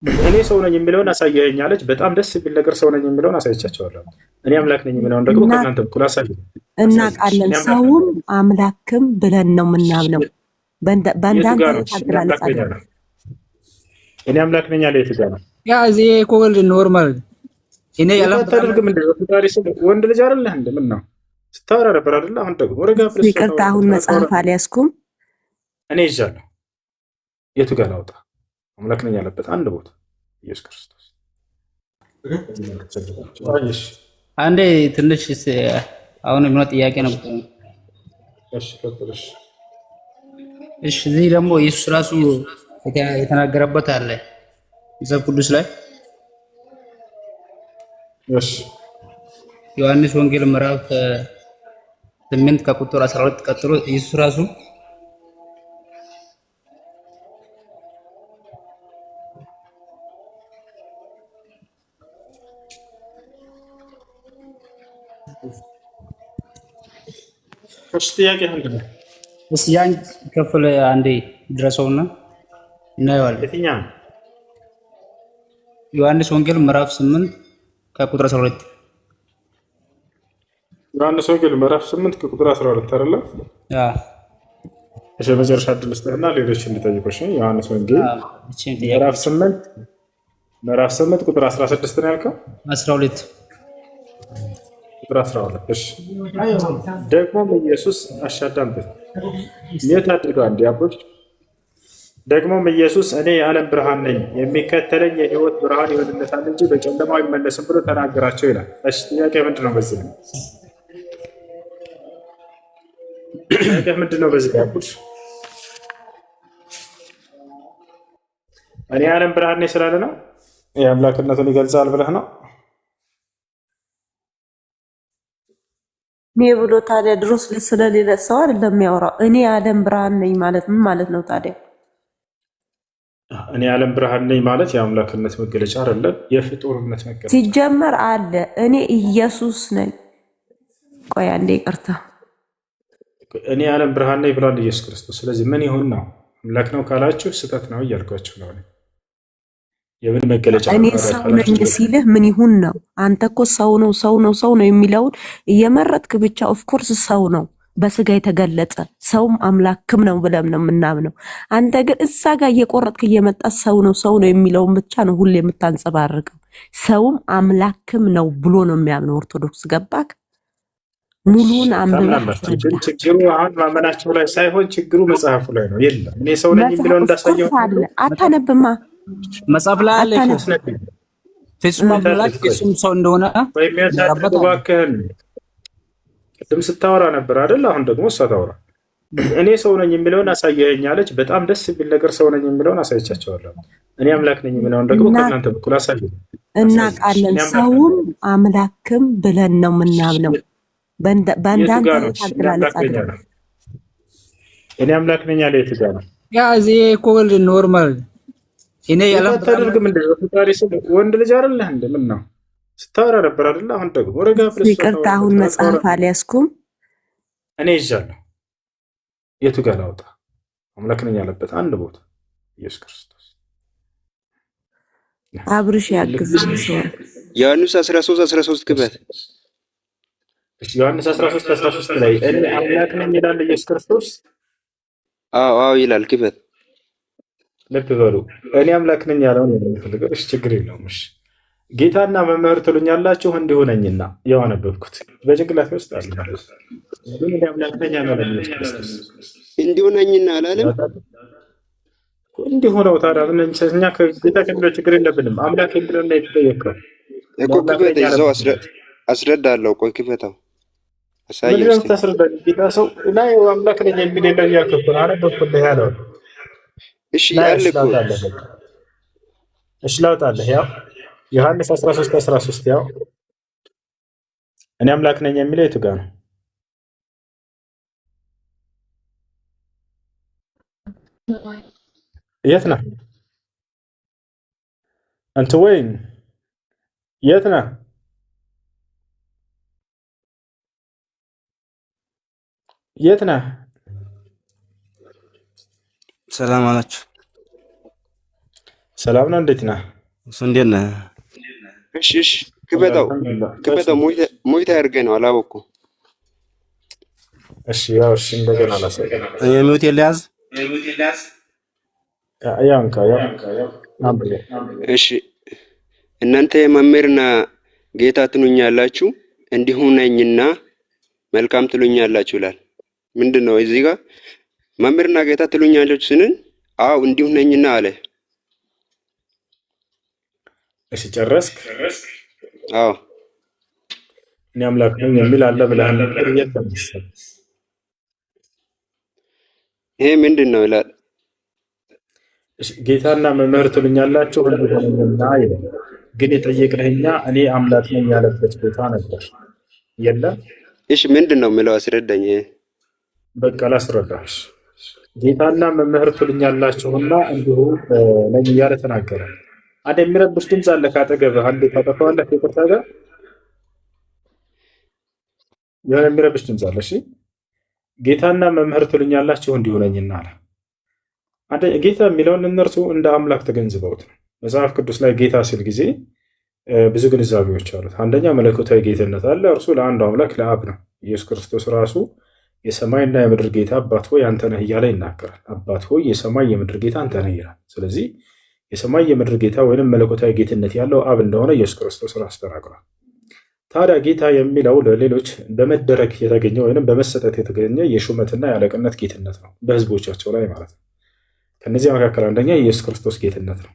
እኔ ሰው ነኝ የሚለውን አሳየኸኛለች። በጣም ደስ የሚል ነገር ሰው ነኝ የሚለውን አሳይቻቸዋለሁ። እኔ አምላክ ነኝ የሚለውን ደግሞ ከእናንተ በኩል እናውቃለን። ሰውም አምላክም ብለን ነው የምናምነው። በአንዳንድ ታገላለጻለህ። እኔ አምላክ ነኝ አለ። የት ጋር ነው ያ እዚህ ኮል ኖርማል እኔ ያላታደርግ ምንድን ነው? ፈጣሪ ስም ወንድ ልጅ አይደለህ እንዴ? ምን ነው ስታወራ ነበር አይደለ? አሁን ደግሞ ወረጋ ብለሽ ይቅርታ፣ አሁን መጽሐፍ አልያዝኩም እኔ ይዣለሁ። የቱ ጋር ላውጣ? አምላክ ነኝ ያለበት አንድ ቦታ ኢየሱስ ክርስቶስ። አንዴ ትንሽ አሁን ምን ጥያቄ ነው? እሺ እዚህ ደግሞ ኢየሱስ ራሱ የተናገረበት አለ መጽሐፍ ቅዱስ ላይ። እሺ ዮሐንስ ወንጌል ምዕራፍ 8 ከቁጥር 12 ቀጥሎ ኢየሱስ ራሱ ጥያቄ ምንድን ነው? እስኪ ያን ክፍል አንዴ ድረሰውና እናየዋለን። የትኛው? ዮሐንስ ወንጌል ምዕራፍ 8 ከቁጥር 12። ዮሐንስ ወንጌል ምዕራፍ 8 ከቁጥር 12 አይደለ? እሺ መጨረሻ ዕድል ስጥና ሌሎች እንዲጠይቁሽ። ዮሐንስ ወንጌል ምዕራፍ 8 ቁጥር 16 ነው ያልከው? 12 ቁጥር 12። እሺ ደግሞም ኢየሱስ አሻዳምበት የት አድርገው አንዴ አቦች። ደግሞም ኢየሱስ እኔ የዓለም ብርሃን ነኝ፣ የሚከተለኝ የሕይወት ብርሃን ይሆንለታል እንጂ በጨለማ አይመለስም ብሎ ተናገራቸው ይላል። እሺ ጥያቄ ምንድን ነው በዚህ ነው? ጥያቄ ምንድን ነው በዚህ አቦች? እኔ የዓለም ብርሃን ነኝ ስላለ ነው የአምላክነቱን ይገልጻል ብለህ ነው? እኔ ብሎ ታዲያ ድሮስ ስለሌለ ሰው አይደለም የሚያወራው። እኔ የዓለም ብርሃን ነኝ ማለት ምን ማለት ነው ታዲያ? እኔ የዓለም ብርሃን ነኝ ማለት የአምላክነት መገለጫ አይደለም፣ የፍጡርነት መገለጫ ሲጀመር አለ። እኔ ኢየሱስ ነኝ። ቆይ አንዴ ይቅርታ። እኔ የዓለም ብርሃን ነኝ ብሏል ኢየሱስ ክርስቶስ። ስለዚህ ምን ይሁን ነው? አምላክ ነው ካላችሁ ስህተት ነው እያልኳችሁ ነው። የምን መገለጫ? እኔ ሰው ነኝ ሲልህ ምን ይሁን ነው? አንተ እኮ ሰው ነው ሰው ነው ሰው ነው የሚለውን እየመረጥክ ብቻ። ኦፍኮርስ ሰው ነው በስጋ የተገለጸ ሰውም አምላክም ነው ብለም ነው የምናምነው። አንተ ግን እዛ ጋር እየቆረጥክ እየመጣ ሰው ነው የሚለውን ብቻ ነው ሁሌ የምታንጸባርቀው። ሰውም አምላክም ነው ብሎ ነው የሚያምነው ኦርቶዶክስ። ገባክ? ሙሉን አንብበህ ችግሩ አሁን ማመናቸው ላይ ሳይሆን ችግሩ መጽሐፉ ላይ ነው። የለም እኔ ሰው ነኝ የሚለውን እንዳሳየው አታነብማ። መጽሐፍ ላይ አለ ፍጹም አምላክ ፍጹም ሰው እንደሆነ እባክህን ቅድም ስታወራ ነበር አይደል? አሁን ደግሞ እሷ ታወራ። እኔ ሰው ነኝ የሚለውን አሳየኸኛለች። በጣም ደስ የሚል ነገር ሰው ነኝ የሚለውን አሳይቻቸዋለሁ። እኔ አምላክ ነኝ የሚለውን ደግሞ ከእናንተ በኩል አሳየ። እናውቃለን። ሰውም አምላክም ብለን ነው የምናምነው። በአንዳንድ ታገላለጻለህ። እኔ አምላክ ነኝ ያለ የት ጋር ነው? ያ እዚህ ኮል ኖርማል እኔ ያላታደርግ ምንድን ነው? ፈጣሪ ስም ወንድ ልጅ አይደለህ እንዴ? ምን ነው ስታወራ ነበር አይደለ? አሁን ደግሞ ወረጋ ብለሽ ይቅርታ፣ አሁን መጽሐፍ አልያዝኩም እኔ ይዣለሁ። የቱ ጋር ላውጣ? አምላክ ነኝ ያለበት አንድ ቦታ ኢየሱስ ክርስቶስ። አብርሽ ያግዝ ዮሐንስ 13 ክበት ዮሐንስ 13 ላይ እኔ አምላክ ነኝ ይላል ኢየሱስ ክርስቶስ። አዎ ይላል። ክበት ልብ በሉ። እኔ አምላክ ነኝ ያለውን የምፈልገው። እሺ ችግር የለውም። እሺ ጌታና መምህር ትሉኛላችሁ እንዲሁ ነኝና ያው አነበብኩት በጭንቅላቴ ውስጥ አለ። ግን እኔ አምላክ ነኝ ያለውን ኢየሱስ ክርስቶስ እንዲሁ ነኝና አላለም። እንዲሁ ነው። ታዲያ እኛ ከጌታ ከሚለው ችግር የለብንም። አምላክ የሚለው ላይ የተጠየቀው እኮ ክበት ይዘው አስረዳለሁ። ቆይ ክፈተው አሳየው። እስቲ ታስረዳኝ። ጌታ ሰው ላይ አምላክ ነኝ የሚል ነው ያከፈለ አነበብኩልህ ያለው። እሺ ያልኩ እሺ ላውጣለህ። ያው ዮሐንስ 13 ያው እኔ አምላክ ነኝ የሚለው የቱ ጋር ነው? የት ነህ አንተ? ወይን የት ነህ? የት ነህ? ሰላም አላችሁ? ሰላም ነው። እንዴት ነህ? እሱ እንዴት ነህ? እሺ ክፈተው ሙይታ ያድርገህ ነው አላወኩም። እሺ ያው እሺ እንደገና ላሳየህ። የሚውት የለያዝ ያንካ እሺ እናንተ መምህርና ጌታ ትሉኛላችሁ እንዲሁ ነኝና መልካም ትሉኛላችሁ ይላል። ምንድነው እዚህ ጋር መምህርና ጌታ ትሉኛላችሁ ስንል አው እንዲሁ ነኝና አለ። እሺ ጨረስክ? አዎ እኔ አምላክ ነኝ የሚል አለ ብለህ ነበር። የለም ይሄ ምንድነው ይላል። ጌታና መምህር ትሉኛላችሁ እንዲሆንና ይላል። ግን የጠየቅንህኛ እኔ አምላክ ነኝ ያለበት ቦታ ነበር። የለም። እሺ ምንድነው የሚለው አስረዳኝ። በቃ ላስረዳሽ። ጌታና መምህር ትሉኛላችሁና እንዲሁ ነኝ እያለ ተናገረ። አንድ የሚረብሽ ድምፅ አለ ካጠገብህ። አንዴ ታጠፋዋለህ። ይቅርታ ጋር የሆነ የሚረብሽ ድምፅ አለ። እሺ ጌታና መምህር ትሉኛላችሁ እንዲሁ ነኝና አለ። ጌታ የሚለውን እነርሱ እንደ አምላክ ተገንዝበውት ነው። መጽሐፍ ቅዱስ ላይ ጌታ ሲል ጊዜ ብዙ ግንዛቤዎች አሉት። አንደኛ መለኮታዊ ጌትነት አለ። እርሱ ለአንዱ አምላክ ለአብ ነው። ኢየሱስ ክርስቶስ ራሱ የሰማይና የምድር ጌታ አባት ሆይ አንተ ነህ እያለ ይናገራል። አባት ሆይ የሰማይ የምድር ጌታ አንተ ነህ ይላል። ስለዚህ የሰማይ የምድር ጌታ ወይም መለኮታዊ ጌትነት ያለው አብ እንደሆነ ኢየሱስ ክርስቶስ ራሱ ተናግሯል። ታዲያ ጌታ የሚለው ለሌሎች በመደረግ የተገኘ ወይም በመሰጠት የተገኘ የሹመትና የአለቅነት ጌትነት ነው፣ በህዝቦቻቸው ላይ ማለት ነው። ከነዚህ መካከል አንደኛ የኢየሱስ ክርስቶስ ጌትነት ነው።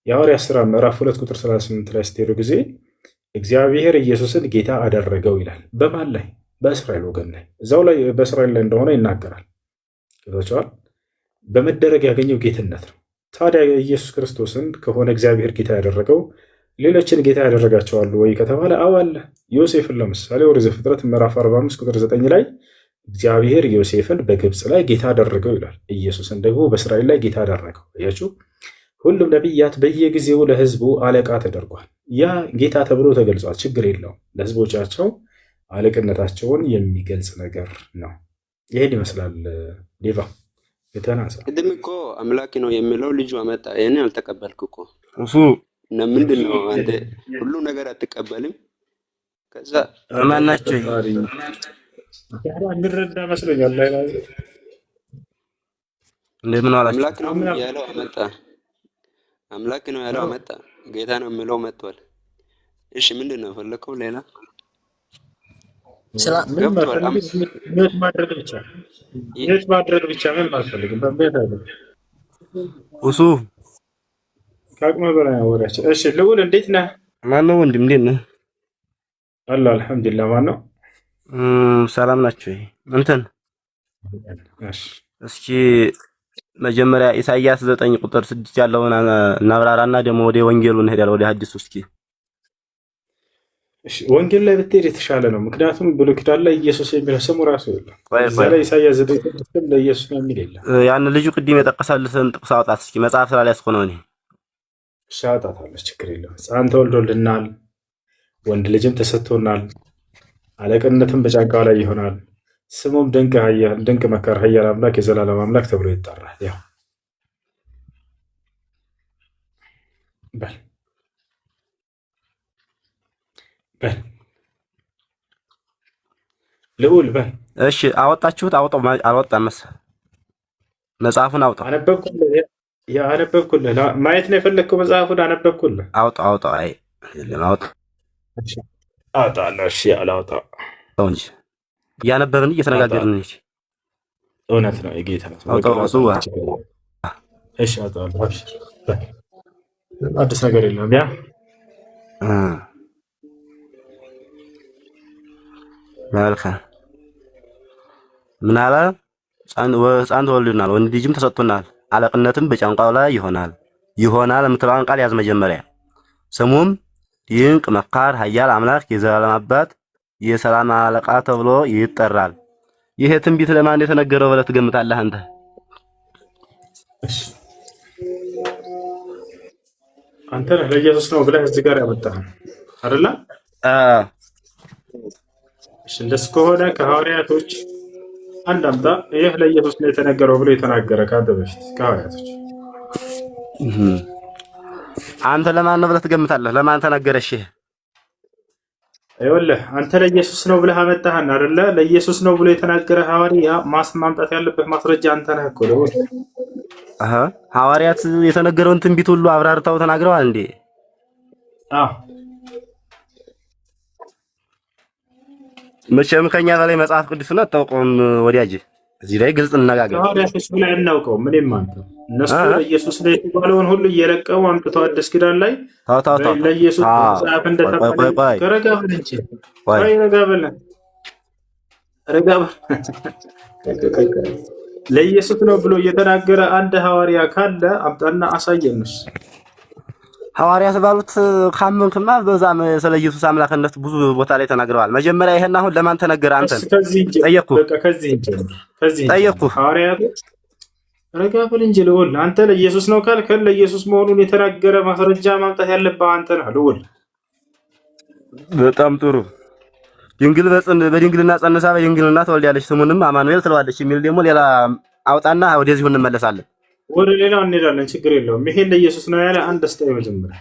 የሐዋርያት ሥራ ምዕራፍ 2 ቁጥር 38 ላይ ስትሄዱ ጊዜ እግዚአብሔር ኢየሱስን ጌታ አደረገው ይላል። በማን ላይ? በእስራኤል ወገን ላይ። እዛው ላይ በእስራኤል ላይ እንደሆነ ይናገራል። ገብታችኋል? በመደረግ ያገኘው ጌትነት ነው። ታዲያ ኢየሱስ ክርስቶስን ከሆነ እግዚአብሔር ጌታ ያደረገው ሌሎችን ጌታ ያደረጋቸዋሉ ወይ ከተባለ አዎ አለ። ዮሴፍን ለምሳሌ ኦሪት ዘፍጥረት ምዕራፍ 45 ቁጥር 9 ላይ እግዚአብሔር ዮሴፍን በግብፅ ላይ ጌታ አደረገው ይላል። ኢየሱስን ደግሞ በእስራኤል ላይ ጌታ አደረገው። አያችሁ፣ ሁሉም ነቢያት በየጊዜው ለህዝቡ አለቃ ተደርጓል። ያ ጌታ ተብሎ ተገልጿል። ችግር የለውም። ለህዝቦቻቸው አለቅነታቸውን የሚገልጽ ነገር ነው። ይሄን ይመስላል። ዴቫ የተናሳ ቅድም እኮ አምላክ ነው የሚለው ልጁ አመጣ። ይሄን አልተቀበልክ እኮ እሱ እና ምንድን ነው አንተ ሁሉ ነገር አትቀበልም? ከዛ ማናቸው የሚረዳ መስሎኛል። ላይ እንደምን አላችሁ? አምላክ ነው ያለው አመጣ። አምላክ ነው ያለው አመጣ። ጌታ ነው የሚለው መጥቷል። እሺ ምንድን ነው ፈለከው? ሌላ ምን ማድረግ ብቻ ምን አልፈልግም። በቤት አይደለም እሱ ከአቅመ በላይ ወራች። እሺ ልውል እንዴት ነህ? ማነው ወንድም እንዴት ነህ? አላህ አልሐምዱሊላህ። ማነው? ሰላም ናችሁ? እንትን እስኪ መጀመሪያ ኢሳይያስ 9 ቁጥር 6 ያለውን እናብራራና ደግሞ ወደ ወንጌሉ እንሄዳለን፣ ወደ ሐዲሱ። እስኪ እሺ ወንጌል ላይ ብትሄድ የተሻለ ነው። ምክንያቱም ብሉይ ኪዳን ላይ ኢየሱስ የሚለው ስሙ ራሱ የለም። እዛ ላይ ኢሳይያስ 9 ለኢየሱስ ነው የሚል የለም። ያን ልጁ ቅድም የጠቀሰልህን ጥቅስ አውጣት እስኪ። መጽሐፍ ስላልያዝኩ ነው እኔ። እሺ አውጣታለሁ፣ ችግር የለም። ሕፃን ተወልዶልናል፣ ወንድ ልጅም ተሰጥቶናል፣ አለቅነትም በጫንቃው ላይ ይሆናል፣ ስሙም ድንቅ መካር፣ ኃያል አምላክ፣ የዘላለም አምላክ ተብሎ ይጠራል። ያው በል ልዑል በል። እሺ አወጣችሁት? አውጣው። አልወጣም መሰለህ። መጽሐፉን አውጣው። አነበብኩልህ። ማየት ነው የፈለግከው? መጽሐፉን አነበብኩልህ። አውጣው። አይ የለም አውጣው። አውጣለሁ። እሺ አላውጣው እንጂ እያነበብን እየተነጋገርን እንጂ እውነት ነው። የጌታ አውጣው። እሺ አውጣለሁ። አዲስ ነገር የለም። ያ መልካም ምን አለ? ሕፃን ተወልዶልናል፣ ወንድ ልጅም ተሰጥቶናል፣ አለቅነትም በጫንቃው ላይ ይሆናል የምትለዋን ቃል ያዝ መጀመሪያ። ስሙም ድንቅ መካር፣ ኃያል አምላክ፣ የዘላለም አባት፣ የሰላም አለቃ ተብሎ ይጠራል። ይሄ ትንቢት ለማን የተነገረው ብለህ ትገምታለህ አንተ? አንተ ነህ ለኢየሱስ ነው ብለህ እዚህ ጋር ያመጣህ አይደለ? እንደሱ ከሆነ ከሐዋርያቶች አንድ አምጣ። ይህ ለኢየሱስ ነው የተነገረው ብሎ የተናገረ ከአንተ በፊት ከሐዋርያቶች አንተ ለማን ነው ብለህ ትገምታለህ? ለማን ተነገረሽ? ይኸውልህ አንተ ለኢየሱስ ነው ብለህ አመጣህን አይደለ? ለኢየሱስ ነው ብሎ የተናገረ ሐዋርያ ማምጣት ያለብህ ማስረጃ አንተ ነህ እኮ። ሐዋርያት የተነገረውን ትንቢት ሁሉ አብራርተው ተናግረዋል እንዴ? አዎ። መቼም ከኛ በላይ መጽሐፍ ቅዱስን አታውቀውም ወዲያጅ። እዚህ ላይ ግልጽ እንነጋገር። ሐዋርያቶች ብለህ እናውቀው ምንም አንተ እነሱ ለኢየሱስ ላይ የተባለውን ሁሉ እየለቀሙ አምጥተው አዲስ ኪዳን ላይ ለኢየሱስ መጽሐፍ እንደተባለ ረጋ በል እንጂ ረጋ በል ለኢየሱስ ነው ብሎ እየተናገረ አንድ ሐዋርያ ካለ አምጣና አሳየን። ሐዋርያት ባሉት ካመንክማ በዛም ስለ ኢየሱስ አምላክነት ብዙ ቦታ ላይ ተናግረዋል። መጀመሪያ ይሄን አሁን ለማን ተነገረ? አንተ ጠየቅኩ። ሐዋርያቶች ረጋ በል እንጂ ልውል። አንተ ለኢየሱስ ነው ካልክ ለኢየሱስ መሆኑን የተናገረ ማስረጃ ማምጣት ያለብህ አንተ ነህ ልውል። በጣም ጥሩ። ድንግል በድንግልና ጸንሳ በድንግልና ትወልዳለች ስሙንም አማኑኤል ትለዋለች የሚል ደግሞ ሌላ አውጣና ወደዚሁ እንመለሳለን። ወደ ሌላው እንሄዳለን፣ ችግር የለውም። ይሄን ለኢየሱስ ነው ያለ አንድ ስታይ መጀመሪያ።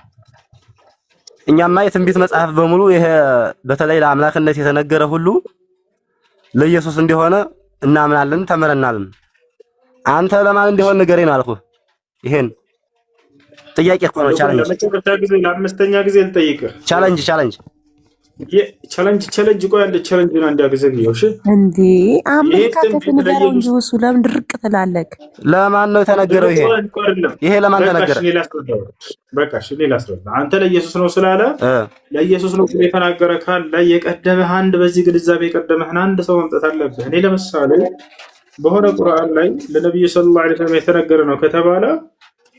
እኛማ የትንቢት መጽሐፍ በሙሉ ይሄ በተለይ ለአምላክነት የተነገረ ሁሉ ለኢየሱስ እንደሆነ እናምናለን፣ ተመረናልን። አንተ ለማን እንደሆነ ንገረኝ ነው አልኩህ። ይሄን ጥያቄ እኮ ነው። ቻሌንጅ ለመጨረሻ ጊዜ ለአምስተኛ ጊዜ ልጠይቅህ። ቻሌንጅ ቆይ አንድ ቻሌንጅ ነው እንዲያገዘግየው። እሺ እንዴ አመለካከት ንገረው እንጂ እሱ ለምን ድርቅ ትላለህ? ለማን ነው የተነገረው? ይሄ ለማን ተነገረ? በቃ እሺ ሌላ አስረዳ። አንተ ለኢየሱስ ነው ስላለ ለኢየሱስ ነው የተናገረ ካለ የቀደመህ አንድ በዚህ ግንዛቤ የቀደመህን አንድ ሰው መምጣት አለብህ። እኔ ለምሳሌ በሆነ ቁርአን ላይ ለነብዩ ሰለላሁ ዐለይሂ ወሰለም የተነገረ ነው ከተባለ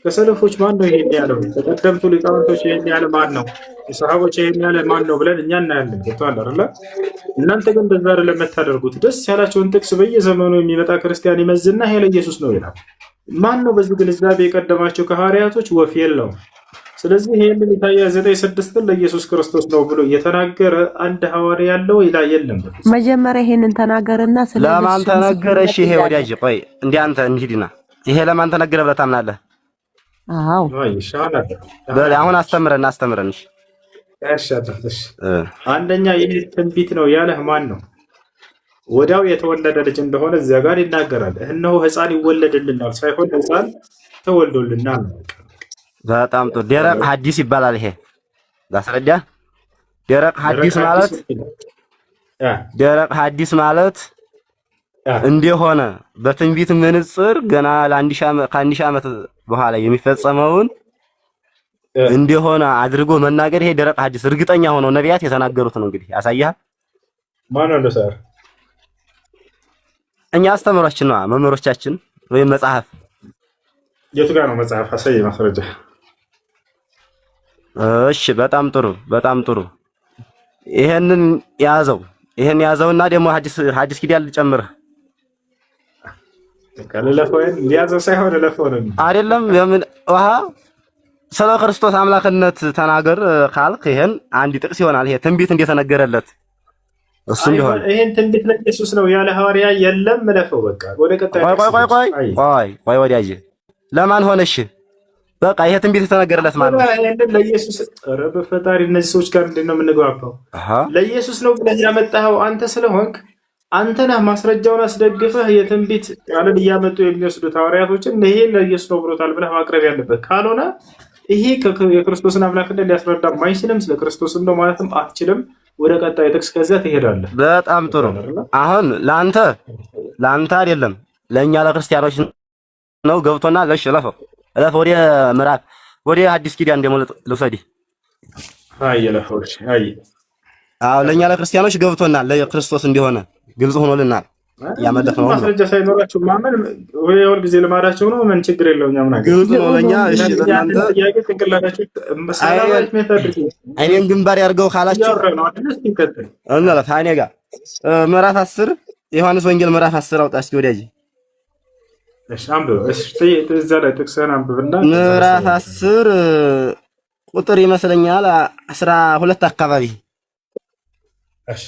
ከሰለፎች ማን ነው ይሄን ያለው? ከቀደምቱ ሊቃውንቶች ይሄን ያለ ማን ነው? የሰሃቦች ይሄን ያለ ማን ነው ብለን እኛ እናያለን። ገብቶሃል አይደል? እናንተ ግን በዛ አይደለም የምታደርጉት። ደስ ያላቸውን ጥቅስ በየዘመኑ የሚመጣ ክርስቲያን ይመዝና ይሄ ለኢየሱስ ነው ይላል። ማን ነው በዚህ ግንዛቤ የቀደማቸው ከሐዋርያቶች? ወፍ የለውም። ስለዚህ ይሄንን ኢሳይያስ 9:6 ለኢየሱስ ክርስቶስ ነው ብሎ የተናገረ አንድ ሐዋርያ ያለው ይላ የለም። መጀመሪያ ይሄንን ተናገረና ለማን ተነገረ? እሺ ይሄ ወዳጅ ቆይ እንዴ አንተ እንሂድና ይሄ ለማን ተነገረ ብለህ ታምናለህ? አዎ አሁን አስተምረን። እሺ አንደኛ ይህ ትንቢት ነው ያለህ ማን ነው? ወዲያው የተወለደ ልጅ እንደሆነ እዚያ ጋር ይናገራል። እነሆ ሕፃን ይወለድልናል ሳይሆን ሕፃን ተወልዶልናል። በጣም ጥሩ። ደረቅ ሐዲስ ይባላል። ይሄ ላስረዳ። ደረቅ ሐዲስ ማለት እንደሆነ በትንቢት ምንጽር ገና ከአንድ ሺህ ዓመት በኋላ የሚፈጸመውን እንደሆነ አድርጎ መናገር ይሄ ደረቅ ሐዲስ እርግጠኛ ሆነው ነቢያት የተናገሩት ነው። እንግዲህ ያሳያል። ማን ነው ሰር? እኛ አስተምሯችን ነው መምህሮቻችን ወይም መጽሐፍ። የቱ ጋር ነው መጽሐፍ? አሳይ ማስረጃ። እሺ በጣም ጥሩ። ይሄን ያዘውና ደግሞ ሐዲስ ኪዳን ልጨምርህ። ሊያዘው ሳይሆን ለፈው ነው አይደለም። ለምን ስለ ክርስቶስ አምላክነት ተናገር ካልክ ይሄን አንድ ጥቅስ ይሆናል። ይሄ ትንቢት እንደተነገረለት እሱ እንደሆነ ይሄን ትንቢት ለኢየሱስ ነው ያለ ሐዋርያ የለም። ለፈው በቃ ወደ ቀጣይ ቆይ ወዲያጅ ለማን ሆነሽ? በቃ ይሄ ትንቢት የተነገረለት ማለት ነው። ይሄን ለኢየሱስ ረብ ፈጣሪ። እነዚህ ሰዎች ጋር እንዴት ነው የምንግባባው? ለኢየሱስ ነው ብለህ ያመጣኸው አንተ ስለሆንክ አንተ ነህ ማስረጃውን አስደግፈህ የትንቢት ቃልን እያመጡ የሚወስዱት ሐዋርያቶችን ይሄ ለኢየሱስ ነው ብሎታል ብለህ ማቅረብ ያለበት። ካልሆነ ይሄ የክርስቶስን አምላክነት ሊያስረዳ አይችልም። ስለ ክርስቶስም ነው ማለትም አትችልም። ወደ ቀጣይ ጥቅስ ከዚያ ትሄዳለህ። በጣም ጥሩ። አሁን ለአንተ አይደለም ለእኛ ለክርስቲያኖች ነው ገብቶና ለሽ ለፈው ወደ ምዕራፍ ወደ አዲስ ኪዳን ደግሞ ልውሰድህ። አዎ ለእኛ ለክርስቲያኖች ገብቶናል ለክርስቶስ እንደሆነ ግልጽ ሆኖልናል። ያመለክነው ማስረጃ ሳይኖራችሁ ማመን ሁል ጊዜ ልማዳቸው ነው። ምን ችግር የለውም። እኛ ምን ግልጽ ነው ለኛ። እሺ ለእናንተ አይኔን ግንባር ያርገው ካላችሁ እንለፍ። አይኔ ጋር ምዕራፍ 10 ዮሐንስ ወንጌል ምዕራፍ 10 አውጣ እስኪ ወዲያጂ። እሺ አንብብ። እሺ እዛ ላይ ጥቅስህን አንብብና ምዕራፍ 10 ቁጥር ይመስለኛል 12 አካባቢ። እሺ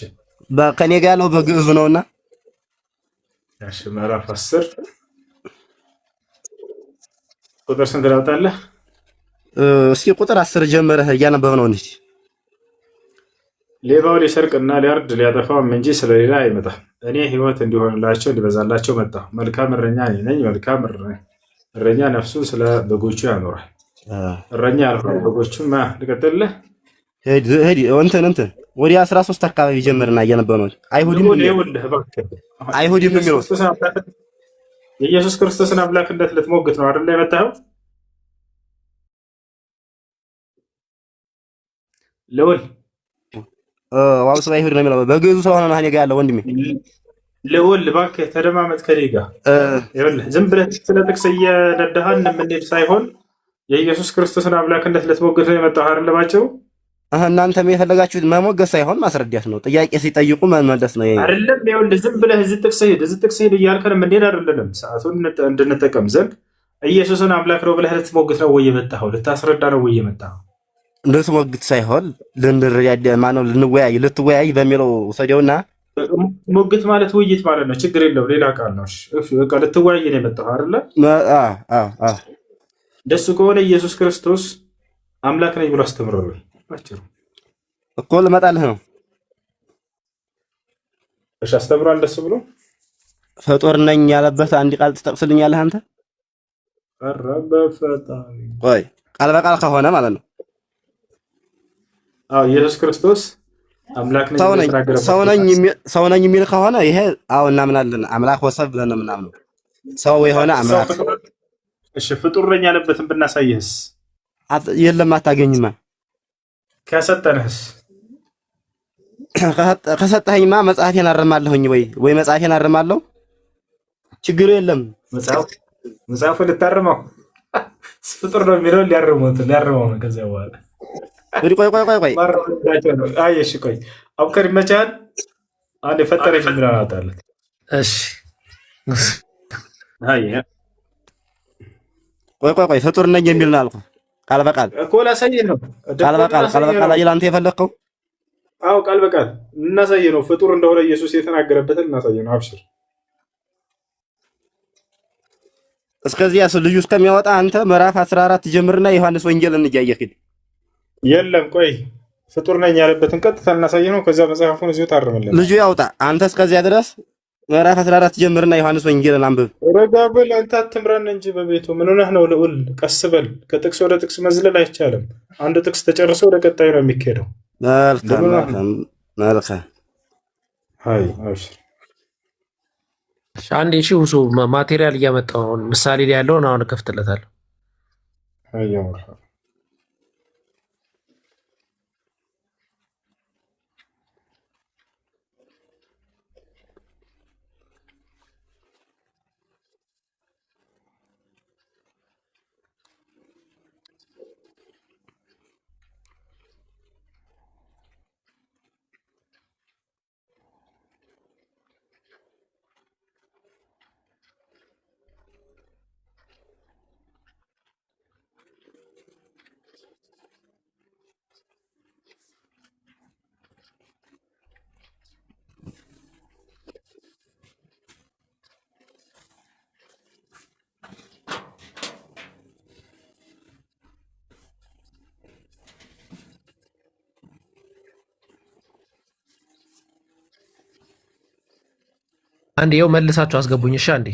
ከኔ ጋር ያለው በግዕዝ ነውና እሺ ምዕራፍ 10 ቁጥር ስንት ላውጣለህ? እስኪ ቁጥር 10 ጀመረህ እያነበብህ ነው እንዴ? ሌባው ሊሰርቅና ሊያርድ ሊያጠፋም እንጂ ስለሌላ አይመጣም። እኔ ሕይወት እንዲሆንላቸው እንዲበዛላቸው መጣሁ። መልካም እረኛ እኔ ነኝ። መልካም እረኛ ነፍሱን ስለ በጎቹ ያኖራል። እረኛ ያልሆኑ በጎቹን ልቀጥልህ። እንትን ወደ 13 አካባቢ ጀመርና እያነበብህ ነው። አይሁድም የሚለው የኢየሱስ ክርስቶስን አምላክነት ልትሞግት ነው አይደል የመጣኸው? ልውል ዋው ሰው አይሁድ ነው የሚለው በግዕዙ ስለሆነ ነው እኔ ጋር ያለው ወንድሜ። ልውል እባክህ ተደማመጥ ከኔ ጋር። ይኸውልህ ዝም ብለህ ስለ ጥቅስ እየነዳህን የምንሄድ ሳይሆን የኢየሱስ ክርስቶስን አምላክነት ልትሞግት ነው የመጣኸው አይደል? ባቸው እናንተም የፈለጋችሁት መሞገስ ሳይሆን ማስረዳት ነው። ጥያቄ ሲጠይቁ መመለስ ነው አይደለም? ይኸውልህ ዝም ብለህ እዚህ ጥቅስ ሄድ እያልከን የምንሄድ አይደለንም። ሰዓቱን እንድንጠቀም ዘንድ ኢየሱስን አምላክ ነው ብለህ ልትሞግት ነው ወይ የመጣኸው? ልታስረዳ ነው ወይ የመጣኸው? ልትሞግት ሳይሆን ልንረዳ ማነው ልትወያይ በሚለው ሰደውና ሞግት ማለት ውይይት ማለት ነው። ችግር የለው ሌላ ቃል ነው። በቃ ልትወያይ ነው የመጣኸው አይደለ? ደሱ ከሆነ ኢየሱስ ክርስቶስ አምላክ ነኝ ብሎ አስተምሮልኝ ባጭሩ እኮ ልመጣልህ ነው። እሺ አስተምሯል ደስ ብሎ ፍጡር ነኝ ያለበት አንድ ቃል ትጠቅስልኛለህ አንተ? ቀረበ ፈጣሪ ቆይ ቃል በቃል ከሆነ ማለት ነው። አዎ ኢየሱስ ክርስቶስ አምላክ ነኝ ሰው ነኝ የሚል ከሆነ ይሄ አዎ እናምናለን። አምላክ ወሰብ ብለን ምናምን ሰው የሆነ አምላክ። እሺ ፍጡር ነኝ ያለበትን ብናሳይህስ? የለም አታገኝማ። ከሰጠኸኝማ መጽሐፌን አርማለሁኝ ወይ መጽሐፌን አርማለሁ። ችግሩ የለም። መጽሐፉ ልታርመው ፍጡር ነው የሚለው ሊያርመው ነው። ከዚያ በኋላ ቆይ እሺ ቆይ አብከር ይመቻል። አንድ የፈጠረሽ እንግዳ ናታለት። እሺ ቆይ ፍጡር ነኝ የሚል ነው አልኩህ። ቃል በቃል እኮ ላሳየህ ነው። ቃል በቃል አይደል አንተ የፈለግከው? አዎ ቃል በቃል እናሳየህ ነው። ፍጡር እንደሆነ ኢየሱስ የተናገረበትን እናሳየህ ነው። አብሽር። እስከዚያ ልጁ እስከሚያወጣ አንተ ምዕራፍ 14 ጀምርና ዮሐንስ ወንጌልን እያየህ ሂድ። የለም ቆይ ፍጡር ነኝ ያለበትን ቀጥታ እናሳየህ ነው። ከዛ መጽሐፉን እዚሁ ታርምልን። ልጁ ያውጣ። አንተ እስከዚያ ድረስ ምዕራፍ 14 ጀምርና ዮሐንስ ወንጌልን አንብብ። ረጋ በል አንተ አትምራን እንጂ በቤቱ ምን ሆነህ ነው? ልዑል ቀስ በል። ከጥቅስ ወደ ጥቅስ መዝለል አይቻልም። አንድ ጥቅስ ተጨርሶ ወደ ቀጣዩ ነው የሚካሄደው። መልካም አይ አብሽር። አንዴ እሺ ውሱ ማቴሪያል እያመጣሁ ነው። ምሳሌ ላይ ያለውን አሁን እከፍትለታለሁ። አይ ወርሃ አንዴ ይኸው መልሳችሁ አስገቡኝ። እሺ አንዴ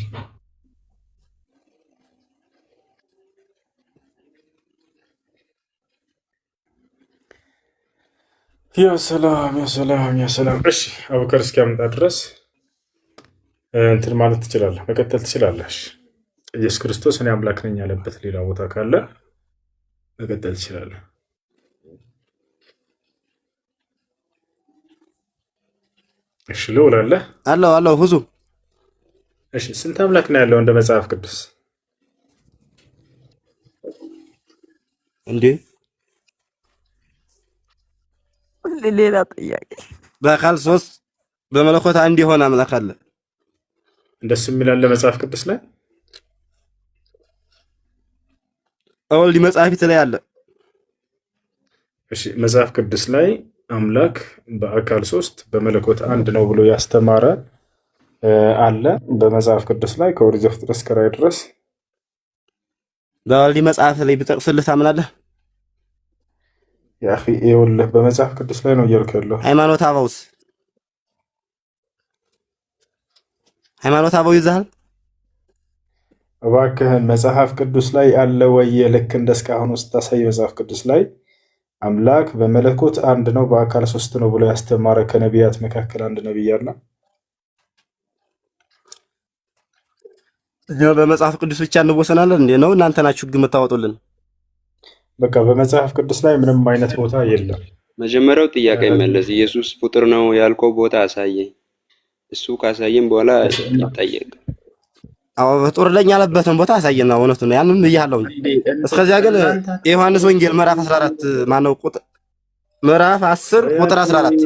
ያ ሰላም። እሺ አቡከር እስኪያመጣ ድረስ እንትን ማለት ትችላለህ፣ መቀጠል ትችላለህ። ኢየሱስ ክርስቶስ እኔ አምላክ ነኝ ያለበት ሌላ ቦታ ካለ መቀጠል ትችላለህ። እሺ ልውል አለው ሁዙ። እሺ ስንት አምላክ ነው ያለው እንደ መጽሐፍ ቅዱስ? እንዴ ሌላ ጥያቄ። በአካል 3 በመለኮት አንድ የሆነ አምላክ አለ። እንደሱ የሚላለ መጽሐፍ ቅዱስ ላይ ወልድ መጽሐፊት ላይ አለ። እሺ መጽሐፍ ቅዱስ ላይ አምላክ በአካል 3 በመለኮት አንድ ነው ብሎ ያስተማረ አለ በመጽሐፍ ቅዱስ ላይ ከኦሪት ዘፍጥረት እስከ ራዕይ ድረስ። በወልድ መጽሐፍ ላይ ብጠቅስልህ ታምናለህ? ያ አኺ ይኸውልህ በመጽሐፍ ቅዱስ ላይ ነው እያልኩ ያለው። ሃይማኖት አበውስ ሃይማኖት አበው ይዛል። እባክህን መጽሐፍ ቅዱስ ላይ አለ ወይ? ልክ እንደ እስካሁን ውስጥ ታሳይ። መጽሐፍ ቅዱስ ላይ አምላክ በመለኮት አንድ ነው በአካል ሶስት ነው ብሎ ያስተማረ ከነቢያት መካከል አንድ ነቢይ አለ? እኛ በመጽሐፍ ቅዱስ ብቻ እንወሰናለን እንዴ? ነው እናንተ ናችሁ ህግ የምታወጡልን? በቃ በመጽሐፍ ቅዱስ ላይ ምንም አይነት ቦታ የለም። መጀመሪያው ጥያቄ መለስ። ኢየሱስ ፍጡር ነው ያልከው ቦታ አሳየኝ። እሱ ካሳየን በኋላ ይጠየቅ። አዎ ፍጡር ለኛ ያለበትን ቦታ አሳየና እውነቱ ነው። ያንን ብያለሁ። እስከዚያ ግን የዮሐንስ ወንጌል ምዕራፍ 14 ማነው ቁጥር ምዕራፍ 10 ቁጥር 14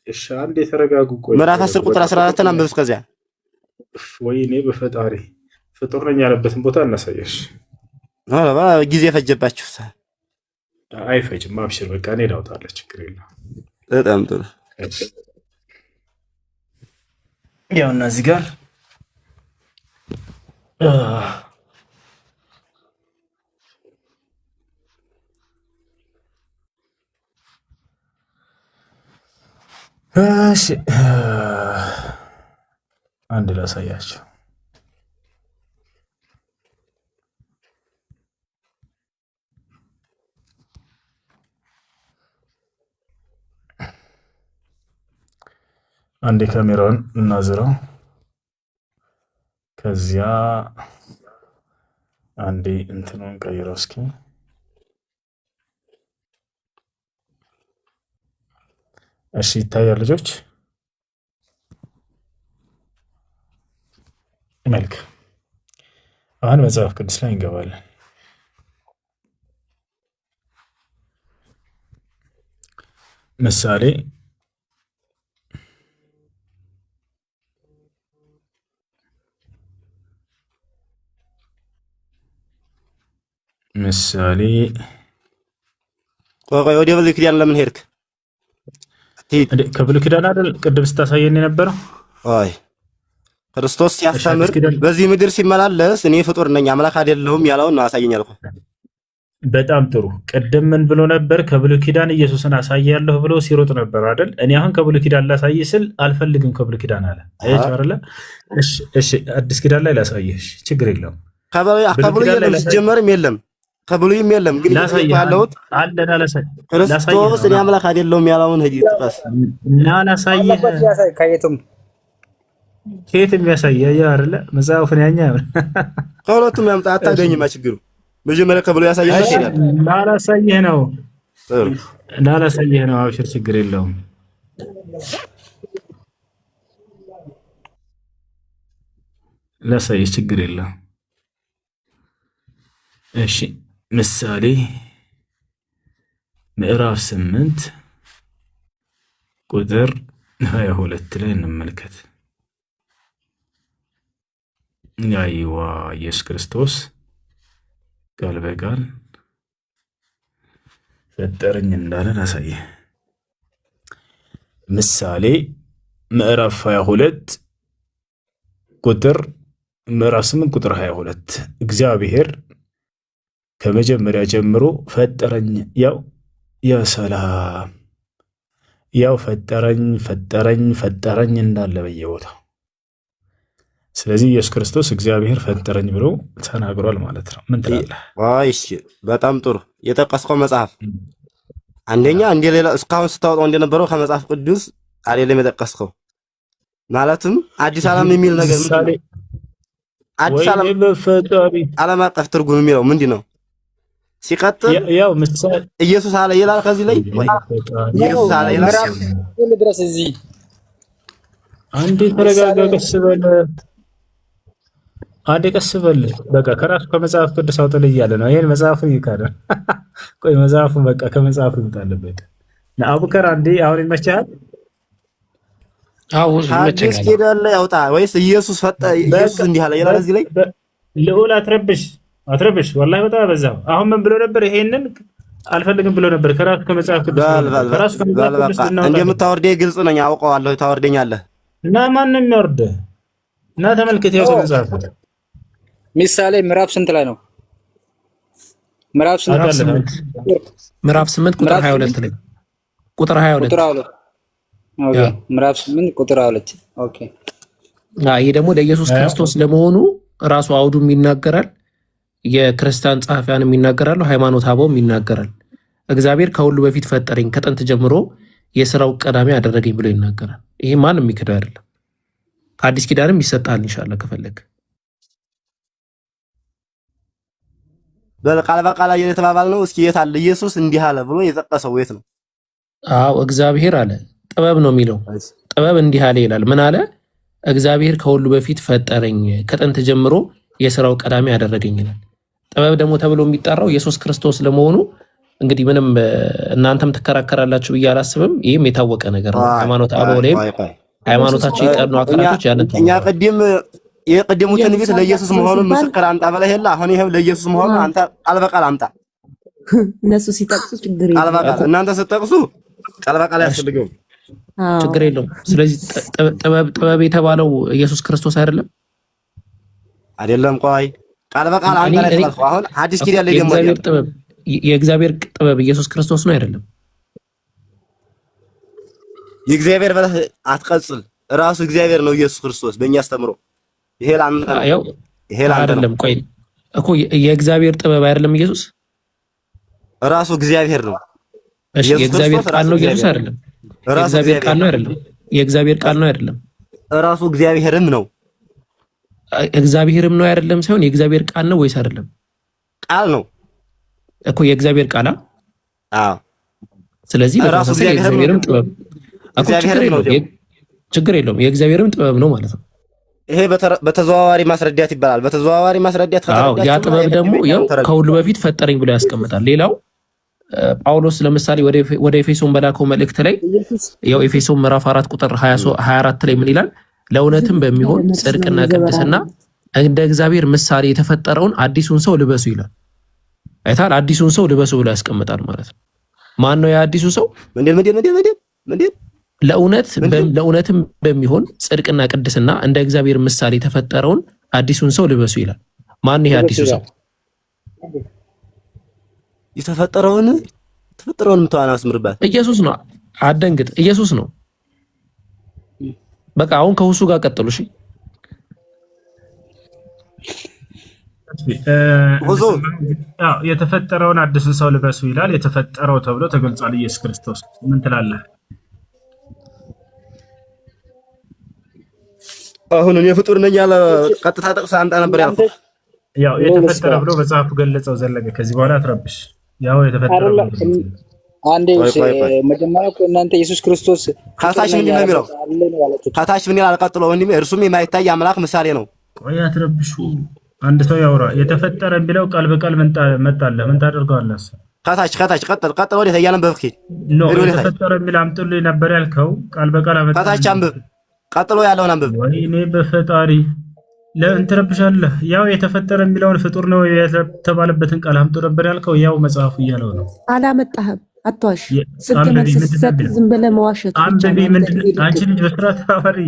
እሺ አንዴ ተረጋጉ። ቆይ ምዕራፍ 10 ቁጥር 14 አንብብ። እስከዚያ ወይኔ በፈጣሪ ፍጡር ነኝ ያለበትን ቦታ እናሳየሽ። አዎ ጊዜ ፈጀባችሁ። አይፈጅም፣ አብሽር በቃ እኔ ላውጣለሁ፣ ችግር የለም። በጣም ጥሩ። ያው እና እዚህ ጋር እሺ አንድ ላሳያቸው። አንዴ ካሜራውን እናዝረው። ከዚያ አንዴ እንትኑን ቀይረው እስኪ። እሺ ይታያል ልጆች? መልክ አሁን መጽሐፍ ቅዱስ ላይ እንገባለን። ምሳሌ ቆይ ወደ ብሉይ ኪዳን ለምን ሄድክ? ከብሉይ ኪዳን አይደል ቅድም ስታሳየን የነበረው? አይ ክርስቶስ ሲያስተምር በዚህ ምድር ሲመላለስ እኔ ፍጡር ነኝ አምላክ አይደለሁም ያለውን ነው አሳየኝ አልኩ። በጣም ጥሩ። ቅድም ምን ብሎ ነበር? ከብሉይ ኪዳን ኢየሱስን አሳያለሁ ብሎ ሲሮጥ ነበር አይደል? እኔ አሁን ከብሉይ ኪዳን ላሳይ ስል አልፈልግም ከብሉይ ኪዳን አለ። አያችሁ አይደለ? እሺ አዲስ ኪዳን ላይ ላሳየሽ፣ ችግር የለውም። ከብሉይ የለም ሲጀመርም የለም ከብሉይም የለም። ግን ያለውት አለና ክርስቶስ እኔ አምላክ አይደለሁም ያለውን ሄዲ ጥቀስ እና ላሳየህ። ከየትም ያሳየህ አይደለ? መጽሐፉን ያኛ ከሁለቱም ያምጣ አታገኝማ። ችግሩ መጀመሪያ ከብሉይ ያሳየህ ይችላል። ላሳየህ ነው ላሳየህ ነው። አብሽር ችግር የለውም። ላሳየህ ችግር የለውም። እሺ ምሳሌ ምዕራፍ 8 ቁጥር 22 ላይ እንመልከት። አይዋ ኢየሱስ ክርስቶስ ቃል በቃል ፈጠረኝ እንዳለን አሳየ። ምሳሌ ምዕራፍ 22 ቁጥር ምዕራፍ 8 ቁጥር 22 እግዚአብሔር ከመጀመሪያ ጀምሮ ፈጠረኝ። ሰላም ፈጠረኝ እንዳለ በየቦታው። ስለዚህ ኢየሱስ ክርስቶስ እግዚአብሔር ፈጠረኝ ብሎ ተናግሯል ማለት ነው። ምን ትላለህ? እሺ በጣም ጥሩ። የጠቀስከው መጽሐፍ አንደኛ እንደ ሌላ እስካሁን ስታወጣው እንደነበረው ከመጽሐፍ ቅዱስ አይደለም የጠቀስከው። ማለትም አዲስ ዓለም የሚል ነገር ምንድነው? አዲስ ዓለም አቀፍ ትርጉም የሚለው ምንድነው? ሲቀጥል ያው ምሳሌ ኢየሱስ አለ ይላል። ከዚህ ላይ ወይ ኢየሱስ አለ ይላል ድረስ እዚህ አንዴ ተረጋጋ፣ ቀስ በል አንዴ ቀስ በል። በቃ ከራሱ ከመጽሐፍ ቅዱስ አውጥልህ እያለ ነው። ይሄን መጽሐፉን ይካደ። ቆይ መጽሐፉን በቃ ከመጽሐፉ ይውጣልበት። አቡከር አንዴ አሁን ይመችሃል? አዲስ ኪዳን ላይ ያውጣ ወይስ ኢየሱስ ኢየሱስ እንዲህ አለ ይላል እዚህ ላይ? ልዑል አትረብሽ ወላሂ በጣም በዛው። አሁን ምን ብሎ ነበር? ይሄንን አልፈልግም ብሎ ነበር። ከራሱ ከመጽሐፍ ቅዱስ እንደምታወርደኝ ግልጽ ነኝ፣ አውቀዋለሁ። ታወርደኛለህ እና ማንም የሚያወርድህ እና ተመልከት። ያው መጽሐፍ ምሳሌ ምዕራፍ ስንት ላይ ነው? ምዕራፍ 8 ቁጥር 22 ላይ ቁጥር 22 ኦኬ ምዕራፍ 8 ቁጥር 22 ኦኬ። ይሄ ደግሞ ለኢየሱስ ክርስቶስ ለመሆኑ ራሱ አውዱም ይናገራል፣ የክርስቲያን ጸሐፊያንም ይናገራሉ፣ ሃይማኖተ አበውም ይናገራል። እግዚአብሔር ከሁሉ በፊት ፈጠረኝ ከጥንት ጀምሮ የሥራው ቀዳሚ አደረገኝ ብሎ ይናገራል። ይሄ ማንም የሚክደው አይደለም። ከአዲስ ኪዳንም ይሰጣል ኢንሻአላህ ከፈለግ። በቃል በቃል እየተባባል ነው። እስኪ የት አለ ኢየሱስ እንዲህ አለ ብሎ የጠቀሰው የት ነው? አዎ እግዚአብሔር አለ። ጥበብ ነው የሚለው። ጥበብ እንዲህ አለ ይላል። ምን አለ? እግዚአብሔር ከሁሉ በፊት ፈጠረኝ ከጥንት ጀምሮ የሥራው ቀዳሚ አደረገኝ ይላል። ጥበብ ደግሞ ተብሎ የሚጠራው ኢየሱስ ክርስቶስ ለመሆኑ እንግዲህ ምንም እናንተም ትከራከራላችሁ ብዬ አላስብም። ይህም የታወቀ ነገር ነው። ሃይማኖተ አበው ላይም ሃይማኖታቸው የቀኑ አካላቶች ያንን እኛ ቅድም የቀደሙትን ትንቢት ለኢየሱስ መሆኑን ምስክር አምጣ ብለህ የለ። አሁን ይሄው ለኢየሱስ መሆኑን አንተ ቃል በቃል አምጣ። እነሱ ሲጠቅሱ ችግር ቃል በቃል እናንተ ስትጠቅሱ ቃል በቃል ያስፈልገው ችግር የለውም። ስለዚህ ጥበብ የተባለው ኢየሱስ ክርስቶስ አይደለም አይደለም። ቆይ ቃል በቃል አንተ ላይ ተልፈው አሁን ሐዲስ ኪዳን ላይ ደግሞ የእግዚአብሔር ጥበብ ኢየሱስ ክርስቶስ ነው አይደለም? የእግዚአብሔር ብለህ አትቀጽል። ራሱ እግዚአብሔር ነው ኢየሱስ ክርስቶስ በእኛ አስተምሮ። ይሄ ላንተ ነው። ይሄ ላንተ አይደለም። ቆይ እኮ የእግዚአብሔር ጥበብ አይደለም ኢየሱስ? ራሱ እግዚአብሔር ነው። እሺ የእግዚአብሔር ቃል ነው ኢየሱስ አይደለም? የእግዚአብሔር ቃል ነው አይደለም? የእግዚአብሔር ቃል ነው አይደለም? ራሱ እግዚአብሔርም ነው። እግዚአብሔርም ነው አይደለም ሳይሆን የእግዚአብሔር ቃል ነው ወይስ አይደለም? ቃል ነው እኮ የእግዚአብሔር ቃል። አዎ ስለዚህ ራሱ የእግዚአብሔርም ጥበብ ችግር የለውም የእግዚአብሔርም ጥበብ ነው ማለት ነው። ይሄ በተዘዋዋሪ ማስረዳት ይባላል። በተዘዋዋሪ ማስረዳት ያ ጥበብ ደግሞ ያው ከሁሉ በፊት ፈጠረኝ ብሎ ያስቀምጣል። ሌላው ጳውሎስ ለምሳሌ ወደ ኤፌሶን በላከው መልእክት ላይ ያው ኤፌሶን ምዕራፍ 4 ቁጥር 24 ላይ ምን ይላል? ለእውነትም በሚሆን ጽድቅና ቅድስና እንደ እግዚአብሔር ምሳሌ የተፈጠረውን አዲሱን ሰው ልበሱ ይላል። አይታል አዲሱን ሰው ልበሱ ብሎ ያስቀምጣል ማለት ነው። ማን ነው ያ አዲሱ ሰው? ምንድን ለእውነትም በሚሆን ጽድቅና ቅድስና እንደ እግዚአብሔር ምሳሌ የተፈጠረውን አዲሱን ሰው ልበሱ ይላል። ማን ነው ይሄ አዲሱ ሰው? የተፈጠረውን ምታዋና አስምርባት ኢየሱስ ነው። አደንግጥ ኢየሱስ ነው። በቃ አሁን ከሁሱ ጋር ቀጥሉ። እሺ የተፈጠረውን አዲሱን ሰው ልበሱ ይላል። የተፈጠረው ተብሎ ተገልጿል ኢየሱስ ክርስቶስ። ምን ትላለህ? አሁን እኔ ፍጡር ነኝ ያለ ቀጥታ ጠቅሳ አንተ ነበር ያልኩት። ያው የተፈጠረ ብሎ መጽሐፉ ገለጸው ዘለቀ። ከዚህ በኋላ አትረብሽ። ያው የተፈጠረ አንዴ መጀመሪያ እኮ እናንተ ኢየሱስ ክርስቶስ ከታች ምን ነው የሚለው? ከታች ምን ይላል? ቀጥሎ ወንድሜ እርሱም የማይታይ አምላክ ምሳሌ ነው። ቆይ አትረብሹ። አንድ ሰው ያውራ። የተፈጠረ የሚለው ቃል በቃል መጣለ። ምን ታደርገዋለህ? ከታች ቀጥል ወደ ያነበብክ ነው። የተፈጠረ የሚል አምጥልኝ ነበር ያልከው። ቃል በቃል አመጣ። ከታች አንብብ። ቀጥሎ ያለውን አንብብ። ወይኔ በፈጣሪ ለምን ትረብሻለህ? ያው የተፈጠረ የሚለውን ፍጡር ነው የተባለበትን ቃል አምጡ ነበር ያልከው። ያው መጽሐፉ እያለው ነው። አላመጣህም። አትዋሽ። ስትሰጥ ዝም ብለህ መዋሸት አንቺ ልጅ በስርዓት አወሪ።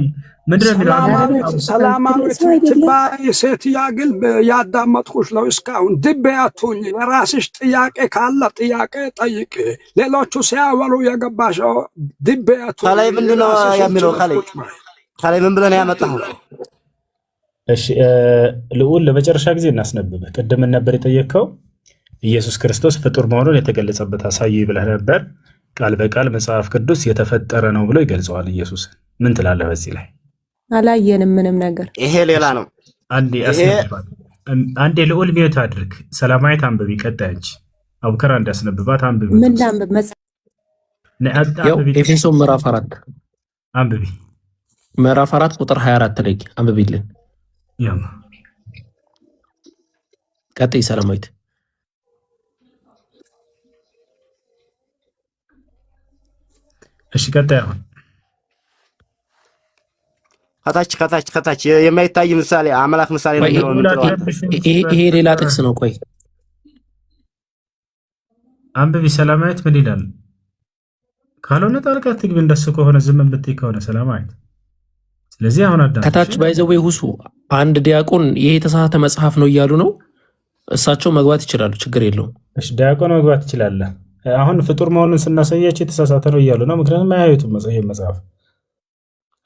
ምንድን ነው የሚለው? ሰላማዊት ትባይ ሴት ያግል ያዳመጥኩሽ ነው እስካሁን። ድቤ አትሁኝ። የራስሽ ጥያቄ ካለ ጥያቄ ጠይቅ። ሌሎቹ ሲያወሩ የገባሽው ድቤ አትሁኝ። ከላይ ምንድን ነው የሚለው? ከላይ ምን ብለህ ነው ያመጣኸው? እሺ ልዑል ለመጨረሻ ጊዜ እናስነብብህ። ቅድም ነበር የጠየቅከው ኢየሱስ ክርስቶስ ፍጡር መሆኑን የተገለጸበት አሳይ ብለህ ነበር። ቃል በቃል መጽሐፍ ቅዱስ የተፈጠረ ነው ብሎ ይገልጸዋል ኢየሱስን። ምን ትላለህ በዚህ ላይ? አላየንም ምንም ነገር። ይሄ ሌላ ነው። አንዴ ልዑል ሚዩት አድርግ። ሰላማዊት አንብቢ። ቀጣይ አንቺ አቡከር እንዳስነብባት አንብቢ። ምን ላንብብ? ኤፌሶን ምዕራፍ 4 አንብቢ። ምዕራፍ 4 ቁጥር 24 ላይ አንብቢልን። ያማ ቀጣይ ሰላማዊት እሺ ቀጣይ አሁን ከታች የማይታይ ምሳሌ አምላክ ምሳሌ ነው። ይሄ ሌላ ጥቅስ ነው። ቆይ አንብቢ። ሰላማዊት ምን ይላል? ካልሆነ ጣልቃ ትግቢ። እንደሱ ከሆነ ዝም ብትይ ከሆነ ሰላማዊት። ስለዚህ አሁን አዳም ከታች ባይዘው ሁሱ አንድ ዲያቆን ይሄ የተሳሳተ መጽሐፍ ነው እያሉ ነው። እሳቸው መግባት ይችላሉ፣ ችግር የለውም። እሺ ዲያቆን መግባት ትችላለህ። አሁን ፍጡር መሆኑን ስናሳያቸው የተሳሳተ ነው እያሉ ነው። ምክንያቱም አያዩትም ይሄ መጽሐፍ።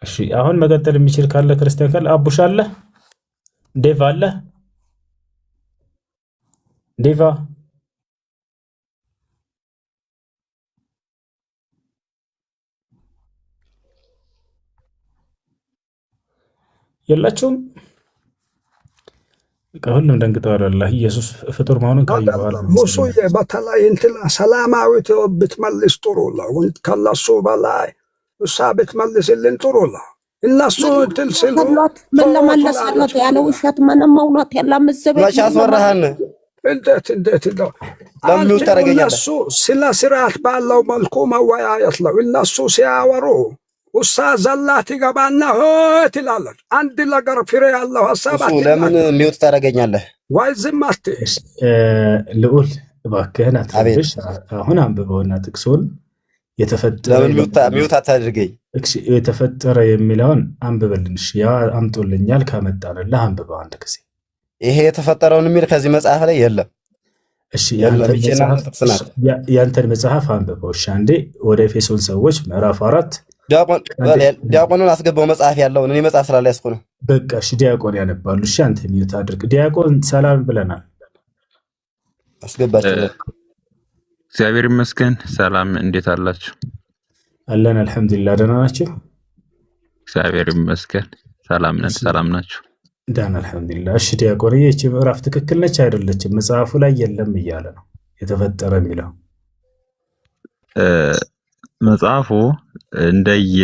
እሺ አሁን መቀጠል የሚችል ካለ ክርስቲያን ካለ አቡሽ አለ፣ ዴቫ አለ፣ ዴቫ የላችሁም። ሁሉም ደንግጠዋል። አላህ ኢየሱስ ፍጡር መሆኑን ካዩ በኋላ ሙሱዬ በተለይ እንትን ሰላማዊት ብትመልስ ጥሩ ነው። ከነሱ በላይ እሷ ብትመልስልን ጥሩ ነው። እነሱ እንትን ሲሉ ምን ለመለስ አለት ያለ ውሸት ምንም እውነት የለም። መቼ አስወራህን? እንዴት ነው እነሱ ስለ ስርዓት ባለው መልኩ መወያየት ነው። እነሱ ሲያወሩ ውሳ ዘላት ይገባና ትላለች። አንድ ነገር ፍሬ ያለው ሀሳብ ለምን ሚውት ታደርገኛለህ? ወይ ዝም አትይ። ልዑል እባክህን አትረብሽ። አሁን አንብበውና ጥቅሱን የተፈጠረ ሚውት አታድርገኝ። የተፈጠረ የሚለውን አንብበልንሽ። ያ አምጦልኛል ካመጣንልህ አንብበው አንድ ጊዜ። ይሄ የተፈጠረውን የሚል ከዚህ መጽሐፍ ላይ የለም። እሺ ያንተን መጽሐፍ አንብበው። እሺ አንዴ ወደ ኤፌሶን ሰዎች ምዕራፍ 4 ዲያቆኑን አስገባው መጽሐፍ ያለውን። እኔ መጽሐፍ ስላልያዝኩ ነው። በቃ እሺ ዲያቆን ያነባሉ። እሺ አንተ ሚውት አድርግ። ዲያቆን ሰላም ብለናል። አስገባቸው። እግዚአብሔር ይመስገን። ሰላም፣ እንዴት አላችሁ? አለን አልሐምዱሊላህ። ደህና ናችሁ? እግዚአብሔር ይመስገን ሰላም ነን። ሰላም ናችሁ? ደህና አልሐምዱሊላህ። እሺ ዲያቆን ይህች ምዕራፍ ትክክል ነች አይደለችም? መጽሐፉ ላይ የለም እያለ ነው የተፈጠረ የሚለው መጽሐፉ እንደየ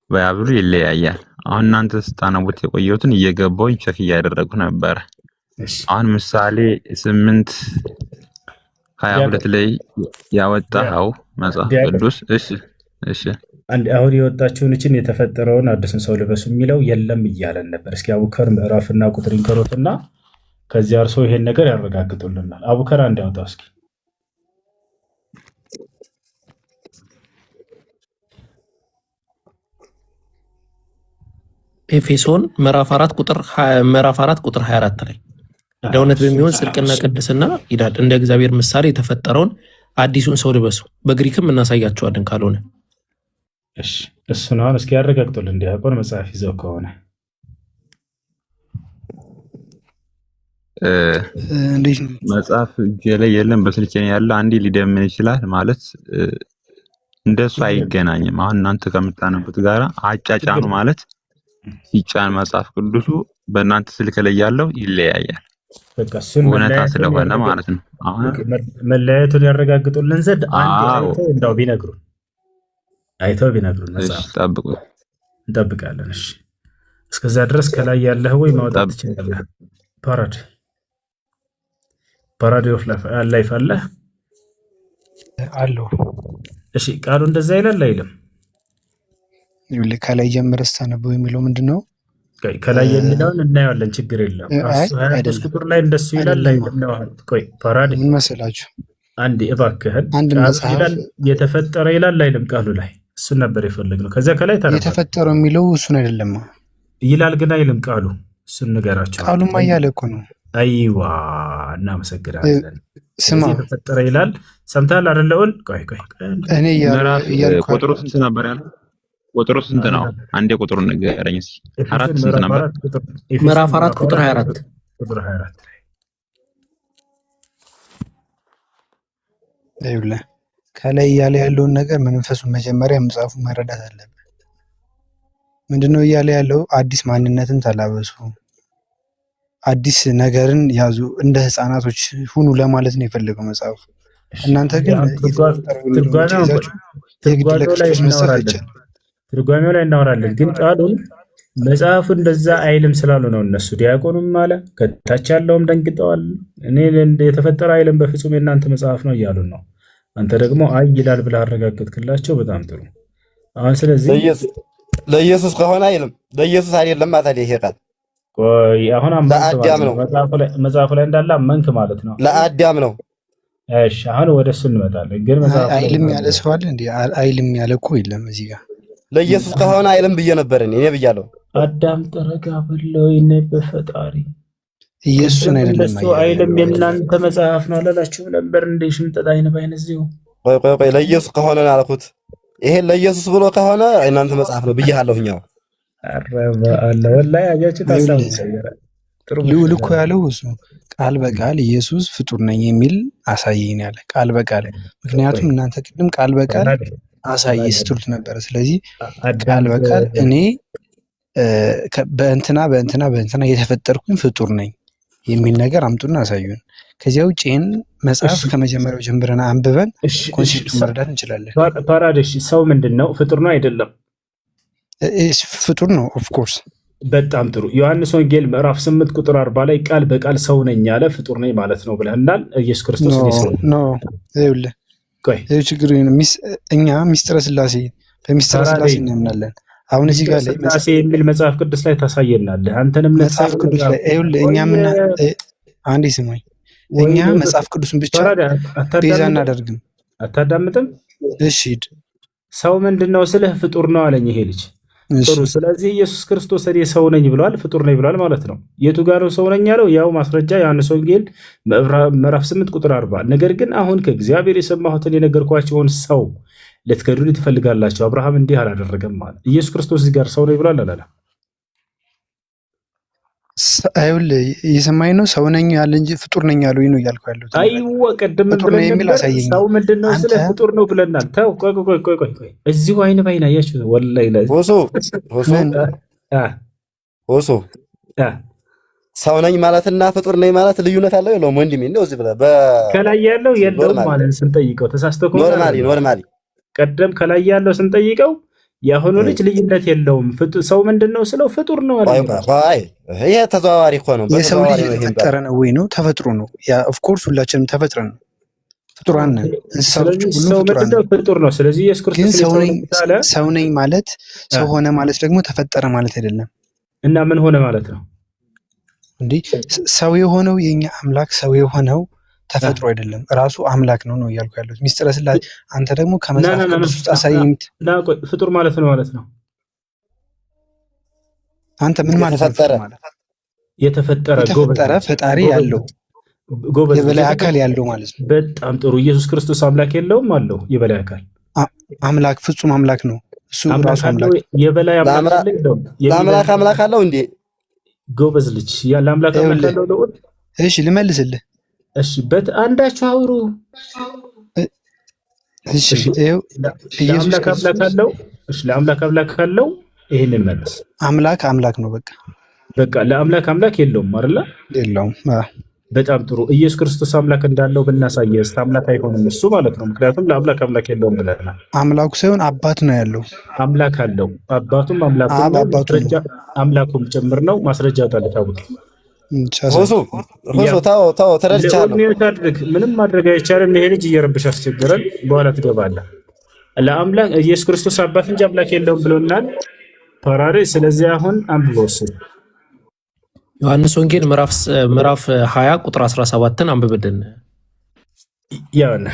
ባይብሉ ይለያያል። አሁን እናንተ ስታነቡት የቆየሁትን እየገባሁኝ ቸክ እያደረጉ ነበረ። አሁን ምሳሌ 8:22 ላይ ያወጣው መጽሐፍ ቅዱስ እሺ አሁን የወጣችውን እችን የተፈጠረውን አዲስን ሰው ልበሱ የሚለው የለም እያለን ነበር። እስኪ አቡከር ምዕራፍና ቁጥር ይንከሩትና ከዚያ እርሶ ይሄን ነገር ያረጋግጡልናል። አቡከር አንድ ያውጣው እስኪ። ኤፌሶን ምዕራፍ 4 ቁጥር 24 ላይ ለእውነት በሚሆን ጽድቅና ቅድስና ይላል። እንደ እግዚአብሔር ምሳሌ የተፈጠረውን አዲሱን ሰው ልበሱ። በግሪክም እናሳያቸዋለን ካልሆነ። እሺ እሱን አሁን እስኪ ያረጋግጡልን ዲያቆን መጽሐፍ ይዘው ከሆነ መጽሐፍ እጄ ላይ የለም፣ በስልኬ ያለ አንዴ ሊደምን ይችላል ማለት እንደሱ አይገናኝም። አሁን እናንተ ከምታነቡት ጋራ አጫጫኑ ማለት ሲጫን መጽሐፍ ቅዱሱ በእናንተ ስልክ ላይ ያለው ይለያያል። በቃ እሱን እውነታ ስለሆነ ማለት ነው። አሁን መለያየቱን ያረጋግጡልን ዘንድ አንድ አይተው እንዳው ቢነግሩን መጽሐፍ ጠብቁ፣ እንጠብቃለን። እሺ እስከዛ ድረስ ከላይ ያለህ ወይ ማውጣት ትችላለህ? ፓራዲ ኦፍ ላይፍ አለ አለው። እሺ ቃሉ እንደዛ ይላል አይልም? ከላይ ጀምረህ ስታነበው የሚለው ምንድነው? ከላይ የሚለውን እናየዋለን፣ ችግር የለም። ቁጥር ላይ እንደሱ ይላል አይልም ነው? ቆይ ፓራዲ ምን መሰላችሁ? አንዴ እባክህን ይላል የተፈጠረ ይላል አይልም? ቃሉ ላይ እሱን ነበር የፈለግነው። ከዚያ ከላይ የተፈጠረው የሚለው እሱን አይደለም ይላል ግን አይልም ቃሉ። እሱን ንገራቸው። ቃሉማ እያለ እኮ ነው። አይዋ እናመሰግናለን። ስማ የተፈጠረ ይላል ሰምተሃል አይደለውን? ቆይ እኔ ቁጥሩ ስንት ነበር ያለው? ቁጥሩ ስንት ነው? አንዴ ቁጥሩን ንገረኝ እስኪ። 4 ስንት ነበር? ምዕራፍ 4 ቁጥር 24 ላይ ይኸውልህ ከላይ እያለ ያለውን ነገር መንፈሱን መጀመሪያ መጽሐፉ መረዳት አለበት። ምንድነው እያለ ያለው? አዲስ ማንነትን ተላበሱ፣ አዲስ ነገርን ያዙ፣ እንደ ህፃናቶች ሁኑ ለማለት ነው የፈለገው መጽሐፉ። እናንተ ግን ትርጓሜው ላይ እናወራለን፣ ግን ቃሉን መጽሐፉ እንደዛ አይልም ስላሉ ነው እነሱ። ዲያቆኑም አለ ከታች ያለውም ደንግጠዋል። እኔ የተፈጠረ አይልም በፍጹም የእናንተ መጽሐፍ ነው እያሉን ነው። አንተ ደግሞ አይ ይላል ብለህ አረጋግጥክላቸው። በጣም ጥሩ። አሁን ስለዚህ ለኢየሱስ ከሆነ አይልም፣ ለኢየሱስ አይደለም ማለት ይሄ ቃል ቆይ አሁን ለአዳም ነው መጽሐፉ ላይ እንዳለ አመንክ ማለት ነው። ለአዳም ነው። እሺ አሁን ወደሱ እንመጣለን። ግን መጽሐፉ አይልም ያለ ሰው አለ እንዴ? አይልም ያለ እኮ የለም እዚህ ጋር። ለኢየሱስ ከሆነ አይልም ብዬ ነበር እኔ ብያለሁ። አዳም ጠረጋ ብለው ይነ በፈጣሪ ኢየሱስን አይደለም እንደሱ አይልም። የእናንተ መጽሐፍ ነው አላላችሁም ነበር እንዴ? ሽምጠት አይነ ባይነዚሁ ቆይ ለኢየሱስ ከሆነ አልኩት። ይሄን ለኢየሱስ ብሎ ከሆነ እናንተ መጽሐፍ ነው ብያለሁኛው። አረባ አለ ወላሂ አጃችሁ ታሳውቁ። ልዑል እኮ ያለው እሱ ቃል በቃል ኢየሱስ ፍጡር ነኝ የሚል አሳየኝ ያለ ቃል በቃል። ምክንያቱም እናንተ ቅድም ቃል በቃል አሳየ ስትሉት ነበር። ስለዚህ ቃል በቃል እኔ በእንትና የተፈጠርኩኝ ፍጡር ነኝ የሚል ነገር አምጡና አሳዩን። ከዚያ ውጭ ይህን መጽሐፍ ከመጀመሪያው ጀምረን አንብበን ኮንሴፕቱን መረዳት እንችላለን። ፓራዲስ ሰው ምንድን ነው? ፍጡር ነው አይደለም? ፍጡር ነው ኦፍ ኮርስ። በጣም ጥሩ። ዮሐንስ ወንጌል ምዕራፍ 8 ቁጥር 40 ላይ ቃል በቃል ሰው ነኝ ያለ ፍጡር ነኝ ማለት ነው ብለናል። ኢየሱስ ክርስቶስ ነው። ይኸውልህ ችግሩ እኛ ሚስጥረ ስላሴ በሚስጥረ ስላሴ እናምናለን። አሁን እዚህ ጋር ላይ ስላሴ የሚል መጽሐፍ ቅዱስ ላይ ታሳየናለህ። አንተንም መጽሐፍ ቅዱስ ላይ ይኸውልህ እኛ ምን አንዴ ስማኝ፣ እኛ መጽሐፍ ቅዱስን ብቻ ቤዛ እናደርግም። አታዳምጥም? እሺ ሰው ምንድነው ስልህ ፍጡር ነው አለኝ ይሄ ልጅ። ጥሩ። ስለዚህ ኢየሱስ ክርስቶስ እኔ ሰው ነኝ ብሏል፣ ፍጡር ነኝ ብሏል ማለት ነው። የቱ ጋር ነው ሰው ነኝ ያለው? ያው ማስረጃ ዮሐንስ ወንጌል ምዕራፍ 8 ቁጥር 40። ነገር ግን አሁን ከእግዚአብሔር የሰማሁትን የነገርኳቸውን ሰው ልትከዱኝ ትፈልጋላችሁ። አብርሃም እንዲህ አላደረገም ማለት ኢየሱስ ክርስቶስ እዚህ ጋር ሰው ነኝ ብሏል አላለም? አይውልህ እየሰማኝ ነው። ሰው ነኝ ያለ እንጂ ፍጡር ነኝ ያለው ነው እያልኩ ያለሁት። አይወ ቀደም ሰው ምንድነው ስለ ፍጡር ነው ብለናል። ተው ቆይ እዚሁ አይን ባይና ያያችሁ ወላሂ ሆሶ ሰው ነኝ ማለትና ፍጡር ነኝ ማለት ልዩነት አለው የለውም? ወንድሜ ነው እዚህ ብለህ ከላይ ያለው የለውም ማለት ስንጠይቀው ተሳስተኮ ኖርማሊ ቀደም ከላይ ያለው ስንጠይቀው ያሁኑ ልጅ ልዩነት የለውም። ሰው ምንድነው ስለው ፍጡር ነው አለ። ይሄ ተዘዋዋሪ እኮ ነው። የሰው ልጅ ተፈጠረ ነው ወይ ነው? ተፈጥሮ ነው። ያ ኦፍ ኮርስ ሁላችንም ተፈጥረን ነው። ፍጡራን ነን። እንስሳቶች ሁሉ ፍጡር ነው። ስለዚህ ኢየሱስ ክርስቶስ ሰው ነኝ ማለት ሰው ሆነ ማለት ደግሞ ተፈጠረ ማለት አይደለም። እና ምን ሆነ ማለት ነው እንዴ? ሰው የሆነው የኛ አምላክ ሰው የሆነው ተፈጥሮ አይደለም፣ ራሱ አምላክ ነው እያልኩ ያለሁት። ሚስጥረ ስላሴ አንተ ደግሞ ከመጽሐፍ ቅዱስ ውስጥ አሳየኝ። ፍጡር ማለት ነው አንተ ምን ማለት ነው? የተፈጠረ ፈጣሪ ያለው የበላይ አካል ያለው ማለት ነው። በጣም ጥሩ። ኢየሱስ ክርስቶስ አምላክ የለውም? አለው የበላይ አካል አምላክ፣ ፍጹም አምላክ ነው እሱ ራሱ አምላክ። የበላይ አምላክ አለው እንዴ? ጎበዝ ልጅ ያለ አምላክ አለው ነው። እሺ ልመልስልህ። እሺ አንዳችሁ አውሩ። እሺ ኢየሱስ አምላክ አለው። እሺ ለአምላክ አምላክ አለው። ይሄንን መልስ። አምላክ ነው። በቃ ለአምላክ አምላክ የለውም አይደለ? የለውም። በጣም ጥሩ። ኢየሱስ ክርስቶስ አምላክ እንዳለው ብናሳየስ አምላክ አይሆንም እሱ ማለት ነው። ምክንያቱም ለአምላክ አምላክ የለውም ብለናል። አምላኩ ሳይሆን አባት ነው ያለው። አምላክ አለው። አባቱም አምላኩም ጭምር ነው። ማስረጃ ታውቅ ተው ተረድቻለሁ። ምንም ማድረግ አይቻልም። ይሄ ልጅ እየረብሽ አስቸግረን። በኋላ ትገባለህ። ለአምላክ ኢየሱስ ክርስቶስ አባት እንጂ አምላክ የለውም ብሎናል ፓራሪ። ስለዚህ አሁን አንብበው እሱ ዮሐንስ ወንጌል ምዕራፍ 20 ቁጥር 17ን አንብብልን። ያውና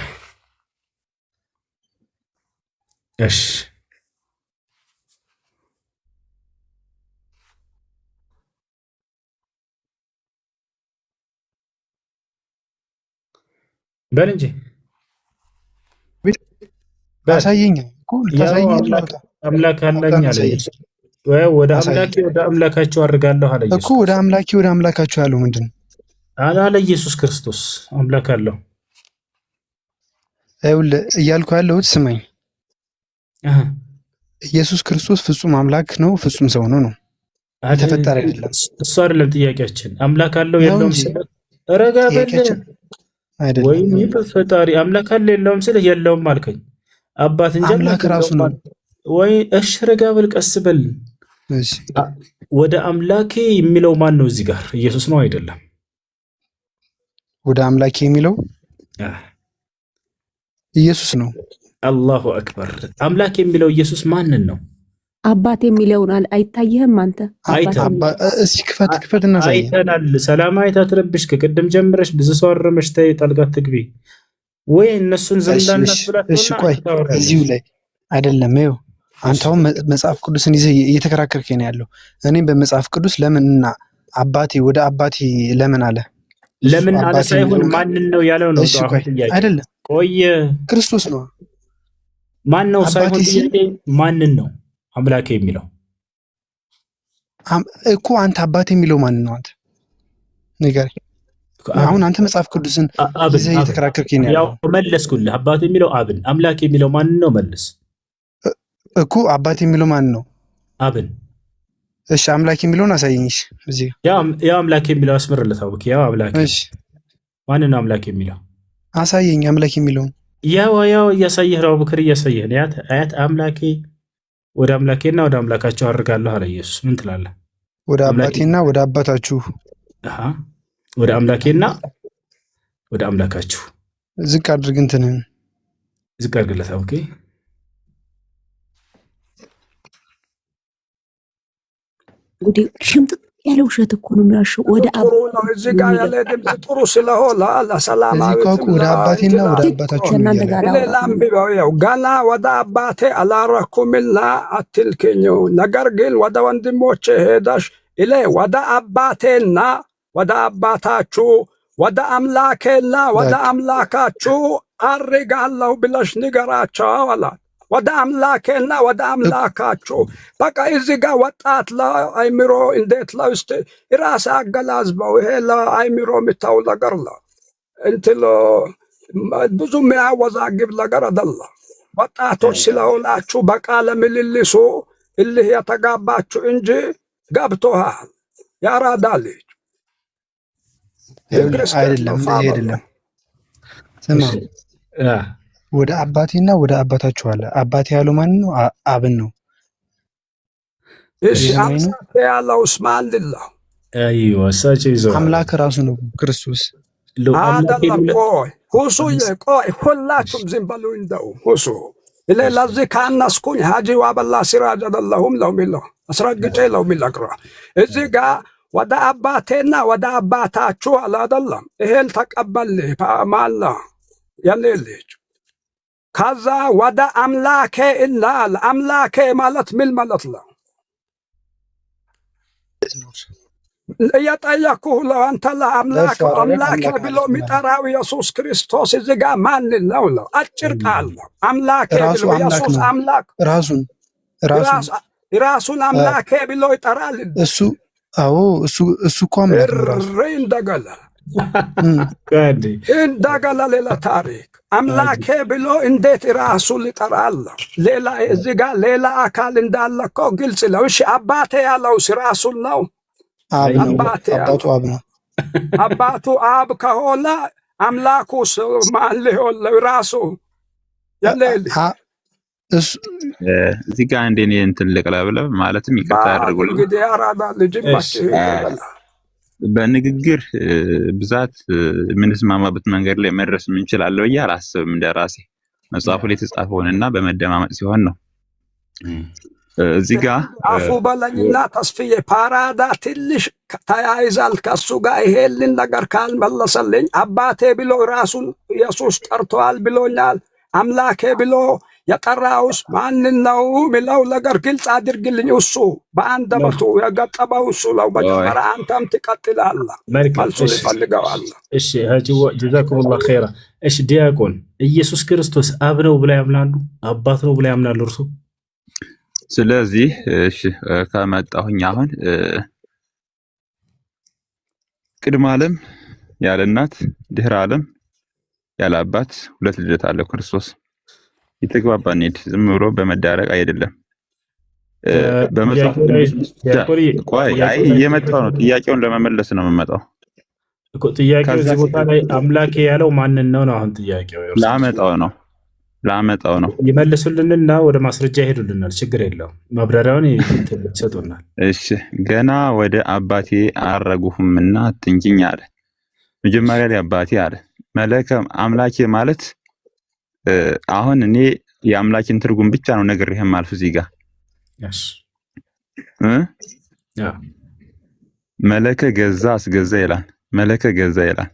እሺ በል እንጂ አሳየኝ እኮ ታሳየኝ። አምላክ አለኝ አለ ኢየሱስ። ወደ አምላካቸው አድርጋለሁ አለ ኢየሱስ እኮ። ወደ አምላካቸው ያለው ምንድን ነው አለ ኢየሱስ ክርስቶስ። አምላክ አለው ይኸውልህ እያልኩ ያለሁት ስማኝ። ኢየሱስ ክርስቶስ ፍጹም አምላክ ነው፣ ፍጹም ሰው ነው። ተፈጠረ አይደለም። እሱ አይደለም ጥያቄያችን። አምላክ አለው የለውም ስለ ረጋ በል ወይም ፈጣሪ አምላክ አለ የለውም ስለ የለውም አልከኝ። አባት እንጂ አምላክ ራሱ ነው ወይ? እሺ ረጋ በል ቀስ በል። ወደ አምላኬ የሚለው ማን ነው እዚህ ጋር? ኢየሱስ ነው አይደለም? ወደ አምላኬ የሚለው ኢየሱስ ነው። አላሁ አክበር። አምላክ የሚለው ኢየሱስ ማንን ነው? አባት የሚለውን አይታየህም አንተ? እስኪ ክፈት እናሳይ። አይተናል። ሰላማዊት አትረብሽ። ከቅድም ጀምረሽ ብዙ ሰው አረመሽ። ተይ ጣልቃ ትግቢ ወይ እነሱን ዘንዳና ብላት። እሺ ቆይ እዚሁ ላይ አይደለም። ይኸው አንተ አሁን መጽሐፍ ቅዱስን ይዘህ እየተከራከርከኝ ነው ያለው። እኔም በመጽሐፍ ቅዱስ ለምንና አባቴ ወደ አባቴ ለምን አለ? ለምን አለ ሳይሆን ማንን ነው ያለው ነው አሁን ጥያቄ አይደለም። ቆየ ክርስቶስ ነው። ማን ነው ሳይሆን ጥያቄ ማንን ነው አምላኬ የሚለው እኮ አንተ አባቴ የሚለው ማን ነው? አንተ ንገረኝ። አሁን አንተ መጽሐፍ ቅዱስን ይዘህ እየተከራከርክ ነው ያለው። ያው መለስኩልህ። አባቴ የሚለው አብን፣ አምላኬ የሚለው ማን ነው? መልስ እኮ አባቴ የሚለው ማን ነው? አብን። እሺ አምላኬ የሚለውን አሳየኝ። እሺ እዚህ ያው አምላኬ የሚለው አስመርልህ። አውክ ያው አምላኬ። እሺ ማን ነው አምላኬ የሚለው? አሳየኝ አምላኬ የሚለውን። ያው እያሳየህ ነው አቡበክር፣ እያሳየህ ነው። አያት አምላኬ ወደ አምላኬና ወደ አምላካቸው አድርጋለሁ አለ ኢየሱስ። ምን ትላለህ? ወደ አባቴና ወደ አባታችሁ። ወደ አምላኬና ወደ አምላካችሁ። ዝቅ አድርግ፣ እንትንን ዝቅ አድርግለት። ኦኬ እንግዲህ ሽምጥጥ ያለ ውሸት እኮ ነው የሚያሸው። ወደ ጥሩ ነው። እዚህ ጋር ያለ ድምፅ ጥሩ ስለሆነ ለሰላማዊ ወደ አባቴና ወደ አባታችሁ ሌላም ቢበው ገና ወደ አባቴ አላረኩምና አትልክኝ፣ ነገር ግን ወደ ወንድሞቼ ሄደሽ ኢሌ ወደ አባቴና ወደ አባታችሁ ወደ አምላኬና ወደ አምላካችሁ አርጋለሁ ብለሽ ንገራቸው አላት። ወደ አምላኬና ወደ አምላካችሁ። በቃ እዚህ ጋር ወጣት ለአይምሮ እንዴት ለውስጥ ራስ አገላዝበው። ይሄ ለአይምሮ የሚታው ነገር እንትን ብዙ የሚያወዛግብ ነገር አይደለም። ወጣቶች ስለሆናችሁ በቃለ ምልልሱ እልህ የተጋባችሁ እንጂ ገብቶሃል። ያራዳ ልጅ አይደለም አይደለም። ስማ ወደ አባቴና ወደ አባታችሁ አለ። አባቴ ያለው ማን ነው? አብን ነው። እሺ አባቴ ያለውስ ማን ነው? አይዋ ሳይዞ አምላክ ራሱ ነው ክርስቶስ። አይደለም። ቆይ ቆይ ሁላችሁም ዝም በሉ። እንደው ሁሱ ለዚህ ካናስኩኝ ሀጂ ዋበላ ሲራጅ አይደለሁም ነው የሚለው። አስረግጬ ነው የሚነግረው። እዚህ ጋር ወደ አባቴና ወደ አባታችሁ አለ አይደለም። ይሄን ተቀበል ማለ የኔ ልጅ። ከዛ ወደ አምላኬ እናል። አምላኬ ማለት ምን ማለት ነው? እየጠየኩህ ነው። አንተ ለአምላክ አምላኬ ብሎ የሚጠራው ኢየሱስ ክርስቶስ እዚህ ጋር ማን ነው? አጭር ቃል ነው። አምላኬ ብሎ ኢየሱስ አምላክ ራሱን አምላኬ ብሎ ይጠራል። እሱ አዎ እሱ እኮ አምላክ ነው ራሱ። እንደገና ሌላ ታሪክ አምላኬ ብሎ እንዴት ራሱን ይጠራል? ሌላ እዚህ ጋር ሌላ አካል እንዳለ እኮ ግልጽ ነው። እሺ አባቴ ያለው ራሱን ነው። አባቱ አብ ነው። አባቱ አብ ከሆነ አምላኩ ማን ሊሆን ራሱ? እዚህ ጋር እንደኔ እንትን ልቅለብለብ ማለትም ይቅርታ ያደርጉልኝ። እንግዲህ አራዳ ልጅ በንግግር ብዛት የምንስማማበት መንገድ ላይ መድረስ እንችላለን ብዬ አላስብም። እንደራሴ መጽሐፉ ላይ የተጻፈውንና በመደማመጥ ሲሆን ነው። እዚህ ጋር አፉ በለኝና ተስፍዬ ፓራዳ ትንሽ ተያይዛል ከሱ ጋር። ይሄልን ነገር ካልመለሰልኝ አባቴ ብሎ ራሱን ኢየሱስ ጠርቷል ብሎኛል። አምላኬ ብሎ የጠራውስ ማን ነው የሚለው ነገር ግልጽ አድርግልኝ። እሱ በአንደበቱ የገጠመው እሱ ነው። መጀመሪያ አንተም ትቀጥላለህ። መልሱን ይፈልገዋለህ። እሺ ሀጂዋ ጀዛኩሙላህ ኸይራ። እሺ ዲያቆን ኢየሱስ ክርስቶስ አብ ነው ብለው ያምናሉ? አባት ነው ብለው ያምናሉ እርሱ? ስለዚህ እሺ ከመጣሁኝ አሁን ቅድመ ዓለም ያለ እናት ድህረ ዓለም ያለ አባት ሁለት ልደት አለ ክርስቶስ። የተግባባን ሄድ ዝም ብሎ በመዳረቅ አይደለም። እየመጣው ነው። ጥያቄውን ለመመለስ ነው የምመጣው እኮ። ጥያቄው እዚህ ቦታ ላይ አምላኬ ያለው ማንን ነው? አሁን ጥያቄው ላመጣው ነው። ይመልሱልንና ወደ ማስረጃ ይሄዱልናል። ችግር የለውም። ማብራሪያውን ይሰጡናል። እሺ ገና ወደ አባቴ አረጉሁምና አትንኪኝ አለ። መጀመሪያ ላይ አባቴ አለ። መለከ አምላኬ ማለት አሁን እኔ የአምላኬን ትርጉም ብቻ ነው ነግሬህም አልፍ። እዚህ ጋር መለከ ገዛ አስገዛ ይላል። መለከ ገዛ ይላል።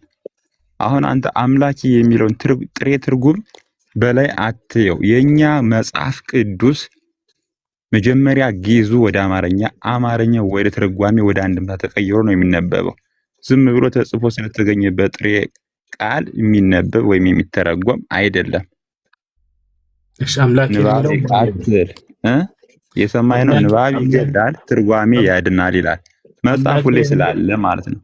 አሁን አንተ አምላኬ የሚለውን ጥሬ ትርጉም በላይ አትየው። የኛ መጽሐፍ ቅዱስ መጀመሪያ ግዕዙ ወደ አማርኛ፣ አማርኛው ወደ ትርጓሜ ወደ አንድምታ ተቀይሮ ነው የሚነበበው። ዝም ብሎ ተጽፎ ስለተገኘ በጥሬ ቃል የሚነበብ ወይም የሚተረጎም አይደለም። እሺ አምላክ የሚለው ቃል የሰማይ ነው። ንባብ ይገድላል፣ ትርጓሜ ያድናል ይላል መጽሐፉ ላይ ስላለ ማለት ነው።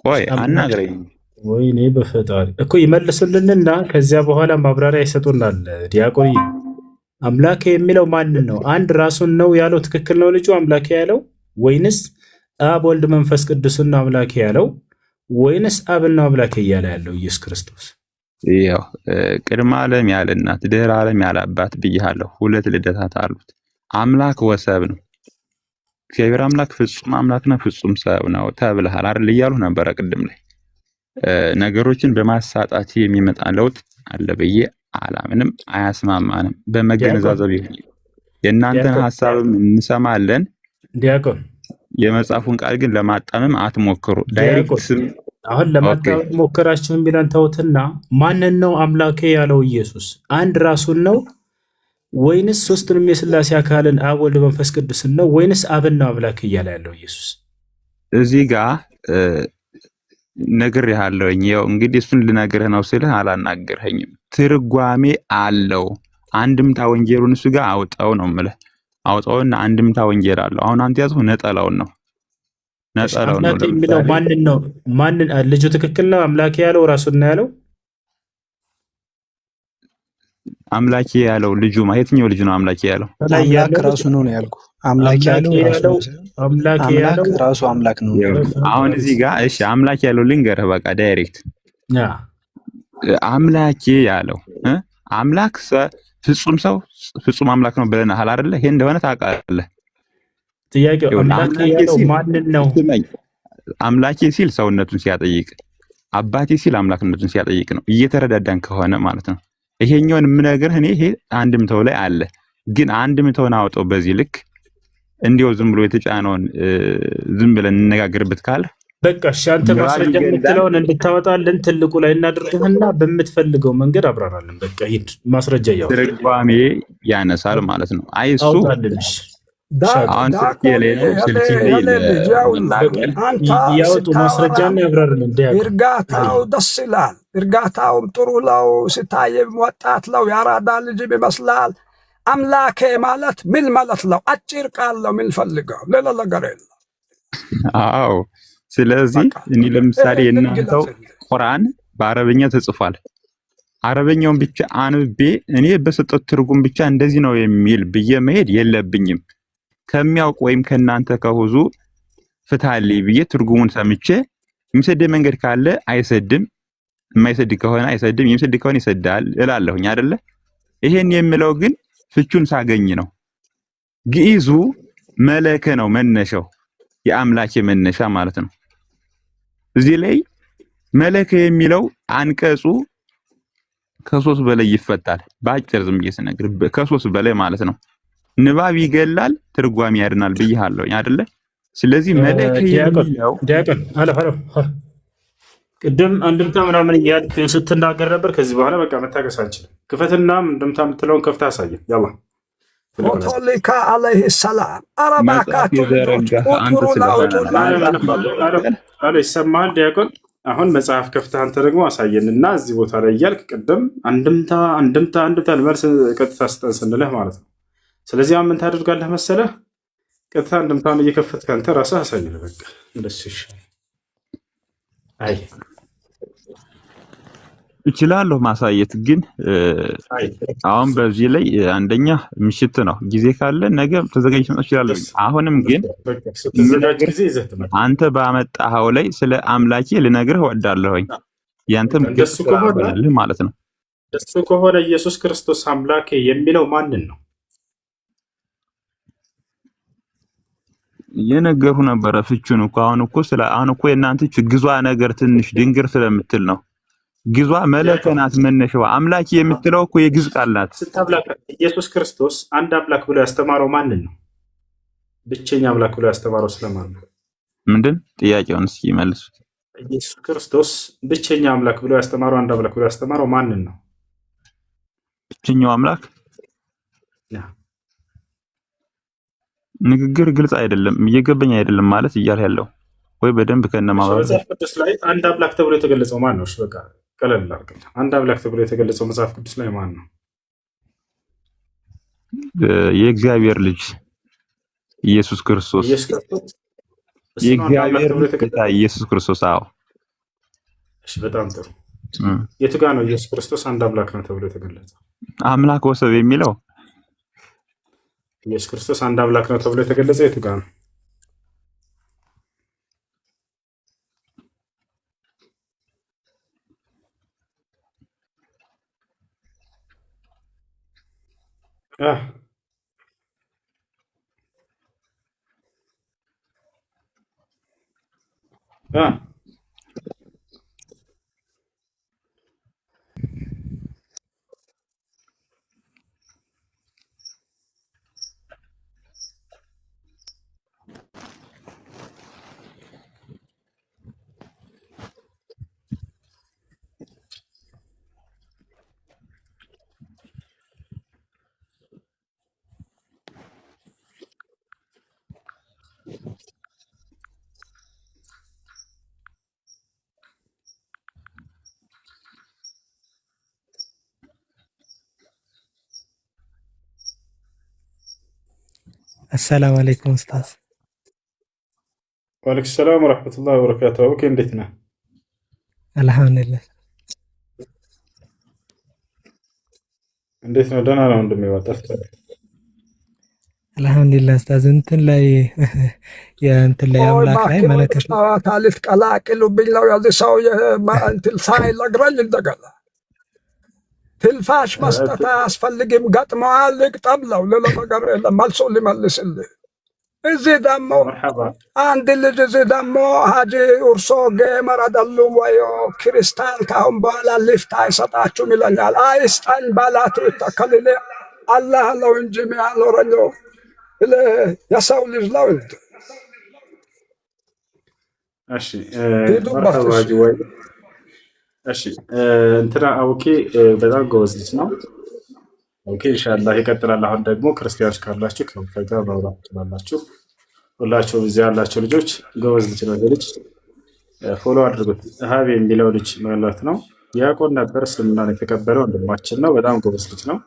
ቆይ አናግረኝ። ወይኔ በፈጣሪ እኮ ይመልሱልንና ከዚያ በኋላ ማብራሪያ ይሰጡናል። ዲያቆን አምላክ የሚለው ማንን ነው? አንድ ራሱን ነው ያለው ትክክል ነው ልጁ አምላክ ያለው ወይንስ አብ ወልድ መንፈስ ቅዱስን ነው አምላክ ያለው ወይንስ አብና አምላክ እያለ ያለው ኢየሱስ ክርስቶስ? ያው ቅድመ ዓለም ያለ እናት ድህረ ዓለም ያለ አባት ብያለሁ። ሁለት ልደታት አሉት። አምላክ ወሰብ ነው። እግዚአብሔር አምላክ ፍጹም አምላክና ፍጹም ሰብ ነው ተብለሃል አይደል? እያሉ ነበረ ቅድም ላይ። ነገሮችን በማሳጣት የሚመጣ ለውጥ አለ ብዬ አላምንም፣ አያስማማንም። በመገነዛዘብ ይሁን የእናንተን ሐሳብም እንሰማለን። ዲያቆን የመጽሐፉን ቃል ግን ለማጣመም አትሞክሩ። ዳይሬክት ስም አሁን ለማጣመም ሞከራችሁን ቢለን ተውትና ማንን ነው አምላኬ ያለው ኢየሱስ? አንድ ራሱን ነው ወይንስ ሶስቱንም የሥላሴ አካልን አብ ወልድ መንፈስ ቅዱስን ነው ወይንስ አብን ነው አምላክ እያለ ያለው ኢየሱስ? እዚህ ጋር ነግሬሃለሁኝ። ያው እንግዲህ እሱን ልነግርህ ነው ስልህ አላናገርኸኝም። ትርጓሜ አለው። አንድምታ ወንጌሉን እሱ ጋር አውጣው ነው የምልህ። አውጣውና አንድምታ ወንጌል አለው። አሁን አንተ ያዝው ነጠላውን ነው ነጠላውን ነው የሚለው ማንን ነው? ማንን ልጁ ትክክል ነው አምላኬ ያለው ራሱን ነው ያለው? አምላኬ ያለው ልጁ የትኛው ልጅ ነው አምላኬ ያለው? አምላክ ራሱ ነው ነው ያልኩህ። አምላክ ያለው አምላክ ያለው ራሱ አምላክ ነው። አሁን እዚህ ጋር እሺ አምላክ ያለው ልንገርህ በቃ ዳይሬክት አምላኬ ያለው አምላክ ፍጹም ሰው ፍጹም አምላክ ነው ብለናል አይደለ? ይሄ እንደሆነ ታውቃለህ። ጥያቄው አምላኬ ያለው ማንን ነው? አምላኬ ሲል ሰውነቱን ሲያጠይቅ፣ አባቴ ሲል አምላክነቱን ሲያጠይቅ ነው። እየተረዳዳን ከሆነ ማለት ነው። ይሄኛውን የምነግርህ እኔ ይሄ አንድምታው ላይ አለ። ግን አንድምታውን አውጣው በዚህ ልክ እንዲያው ዝም ብሎ የተጫነውን ዝም ብለን እንነጋገርበት ካለ በቃ እሺ፣ አንተ ማስረጃ የምትለውን እንድታወጣልን ትልቁ ላይ እናድርግህና በምትፈልገው መንገድ አብራራለን። በቃ ሂድ፣ ማስረጃ ያው ትርጓሜ ያነሳል ማለት ነው። አይ እሱ አሁን ስልኬ ላይ ነው። ስልኬ ላይ ያወጡ ማስረጃና ያብራራልን። እርጋታው ደስ ይላል። እርጋታውም ጥሩ ነው። ስታየም ወጣት ነው። የአራዳ ልጅም ይመስላል። አምላኬ ማለት ምን ማለት ነው? አጭር ቃል ነው የምንፈልገው፣ ሌላ ነገር የለም። አዎ ስለዚህ እኔ ለምሳሌ የእናንተው ቁርአን በአረበኛ ተጽፏል። አረበኛውን ብቻ አንብቤ እኔ በሰጠሁት ትርጉም ብቻ እንደዚህ ነው የሚል ብዬ መሄድ የለብኝም። ከሚያውቅ ወይም ከናንተ ከሁዙ ፍታልኝ ብዬ ትርጉሙን ሰምቼ የሚሰድ መንገድ ካለ አይሰድም፣ የማይሰድ ከሆነ አይሰድም፣ የሚሰድ ከሆነ ይሰዳል እላለሁኝ አይደለ? ይሄን የምለው ግን ፍቹን ሳገኝ ነው። ግዕዙ መለከ ነው መነሻው፣ የአምላኬ መነሻ ማለት ነው። እዚህ ላይ መለከ የሚለው አንቀጹ ከሶስት በላይ ይፈታል። በአጭር ዝም ብዬ ስነግር ከሶስት በላይ ማለት ነው። ንባብ ይገላል፣ ትርጓሜ ያድናል ብዬሃለሁ አይደለ? ስለዚህ መለከ የሚለው ዲያቆን አለ ቅድም አንድምታ ምናምን እያልክ ስትናገር ነበር። ከዚህ በኋላ በቃ መታገስ አንችልም። ክፈትና አንድምታ የምትለውን ከፍታ አሳየን። ያላ ኦቶሊካ አለይሂ ሰላም አረባካችሁ አለ ይሰማል። ዲያቆን አሁን መጽሐፍ ከፍተህ አንተ ደግሞ አሳየንና እዚህ ቦታ ላይ እያልክ ቅድም አንድምታ መልስ ቀጥታ ስጠን ስንልህ ማለት ነው። ስለዚህ ምን ታደርጋለህ መሰለህ? ቀጥታ አንድምታን እየከፈትክ አንተ ራስህ አሳየን። በቃ እንደሱ ይሻላል። አይ እችላለሁ ማሳየት፣ ግን አሁን በዚህ ላይ አንደኛ ምሽት ነው፣ ጊዜ ካለ ነገ ተዘጋጅ መጣ ይችላል። አሁንም ግን አንተ ባመጣኸው ላይ ስለ አምላኬ ልነግርህ እወዳለሁኝ። ያንተም እንደሱ ከሆነ ማለት ነው። እንደሱ ከሆነ ኢየሱስ ክርስቶስ አምላኬ የሚለው ማንን ነው? የነገሩ ነበረ ፍቹን እኮ አሁን እኮ የእናንተ ግዟ ነገር ትንሽ ድንግር ስለምትል ነው። ግዟ መለከናት መነሻዋ አምላኬ የምትለው እኮ የግዝ ቃል ናት። ኢየሱስ ክርስቶስ አንድ አምላክ ብሎ ያስተማረው ማንን ነው? ብቸኛ አምላክ ብሎ ያስተማረው ስለማን ነው? ምንድን ጥያቄውን እስኪ መልሱት። ኢየሱስ ክርስቶስ ብቸኛ አምላክ ብሎ ያስተማረው አንድ አምላክ ብሎ ያስተማረው ማንን ነው? ብቸኛው አምላክ ንግግር ግልጽ አይደለም፣ እየገባኝ አይደለም ማለት እያለ ያለው ወይ በደንብ ከነማባብ መጽሐፍ ቅዱስ ላይ አንድ አምላክ ተብሎ የተገለጸው ማን ነው? እሺ በቃ ቀለል አድርገን አንድ አምላክ ተብሎ የተገለጸው መጽሐፍ ቅዱስ ላይ ማን ነው? የእግዚአብሔር ልጅ ኢየሱስ ክርስቶስ። የእግዚአብሔር ልጅ ኢየሱስ ክርስቶስ። አዎ እሺ በጣም ጥሩ። የቱ ጋር ነው ኢየሱስ ክርስቶስ አንድ አምላክ ነው ተብሎ የተገለጸው? አምላክ ወሰብ የሚለው ኢየሱስ ክርስቶስ አንድ አምላክ ነው ተብሎ የተገለጸው የቱ ጋር ነው? السلام عليكم أستاذ. وعليكم السلام ورحمة الله وبركاته. اوكي እንዴትነህ? አልሐምዱሊላህ። እንዴት ነው? ደህና ነው እንደሚወጣው። አልሐምዱሊላህ ኡስታዝ። እንትን ላይ አምላክ ላይ መለከት ታሊት ቀላቅሉብኝ ነው ያዚህ ሰው እንትን ሳይነግረኝ እንደገና ትልፋሽ መስጠት አያስፈልግም። ገጥመዋል ልቅጠም ነው ሌላ ነገር የለም። መልሶ ሊመልስልህ። እዚህ ደግሞ አንድ ልጅ እዚህ ደግሞ ሀጂ ኡርሶ ጌመር አይደሉም ወይ ክርስቲያን ካሁን በኋላ ሊፍት አይሰጣችሁም ይለኛል። አይስጠኝ ባላቱ ይተከልል አላህ ነው እንጂ የሚያኖረኝ የሰው ልጅ ነው እንጂ። እሺ እሺ እንትና ኦኬ በጣም ጎበዝ ልጅ ነው። ኦኬ ኢንሻአላህ ይቀጥላል። አሁን ደግሞ ክርስቲያኖች ካላችሁ ከጋር ማውራት ትችላላችሁ። ሁላችሁም እዚህ ያላችሁ ልጆች ጎበዝ ልጅ ነው። ልጅ ፎሎ አድርጉት። ሀቢ የሚለው ልጅ ማለት ነው ዲያቆን ነበር፣ እስልምናን የተቀበለው ወንድማችን ነው። በጣም ጎበዝ ልጅ ነው።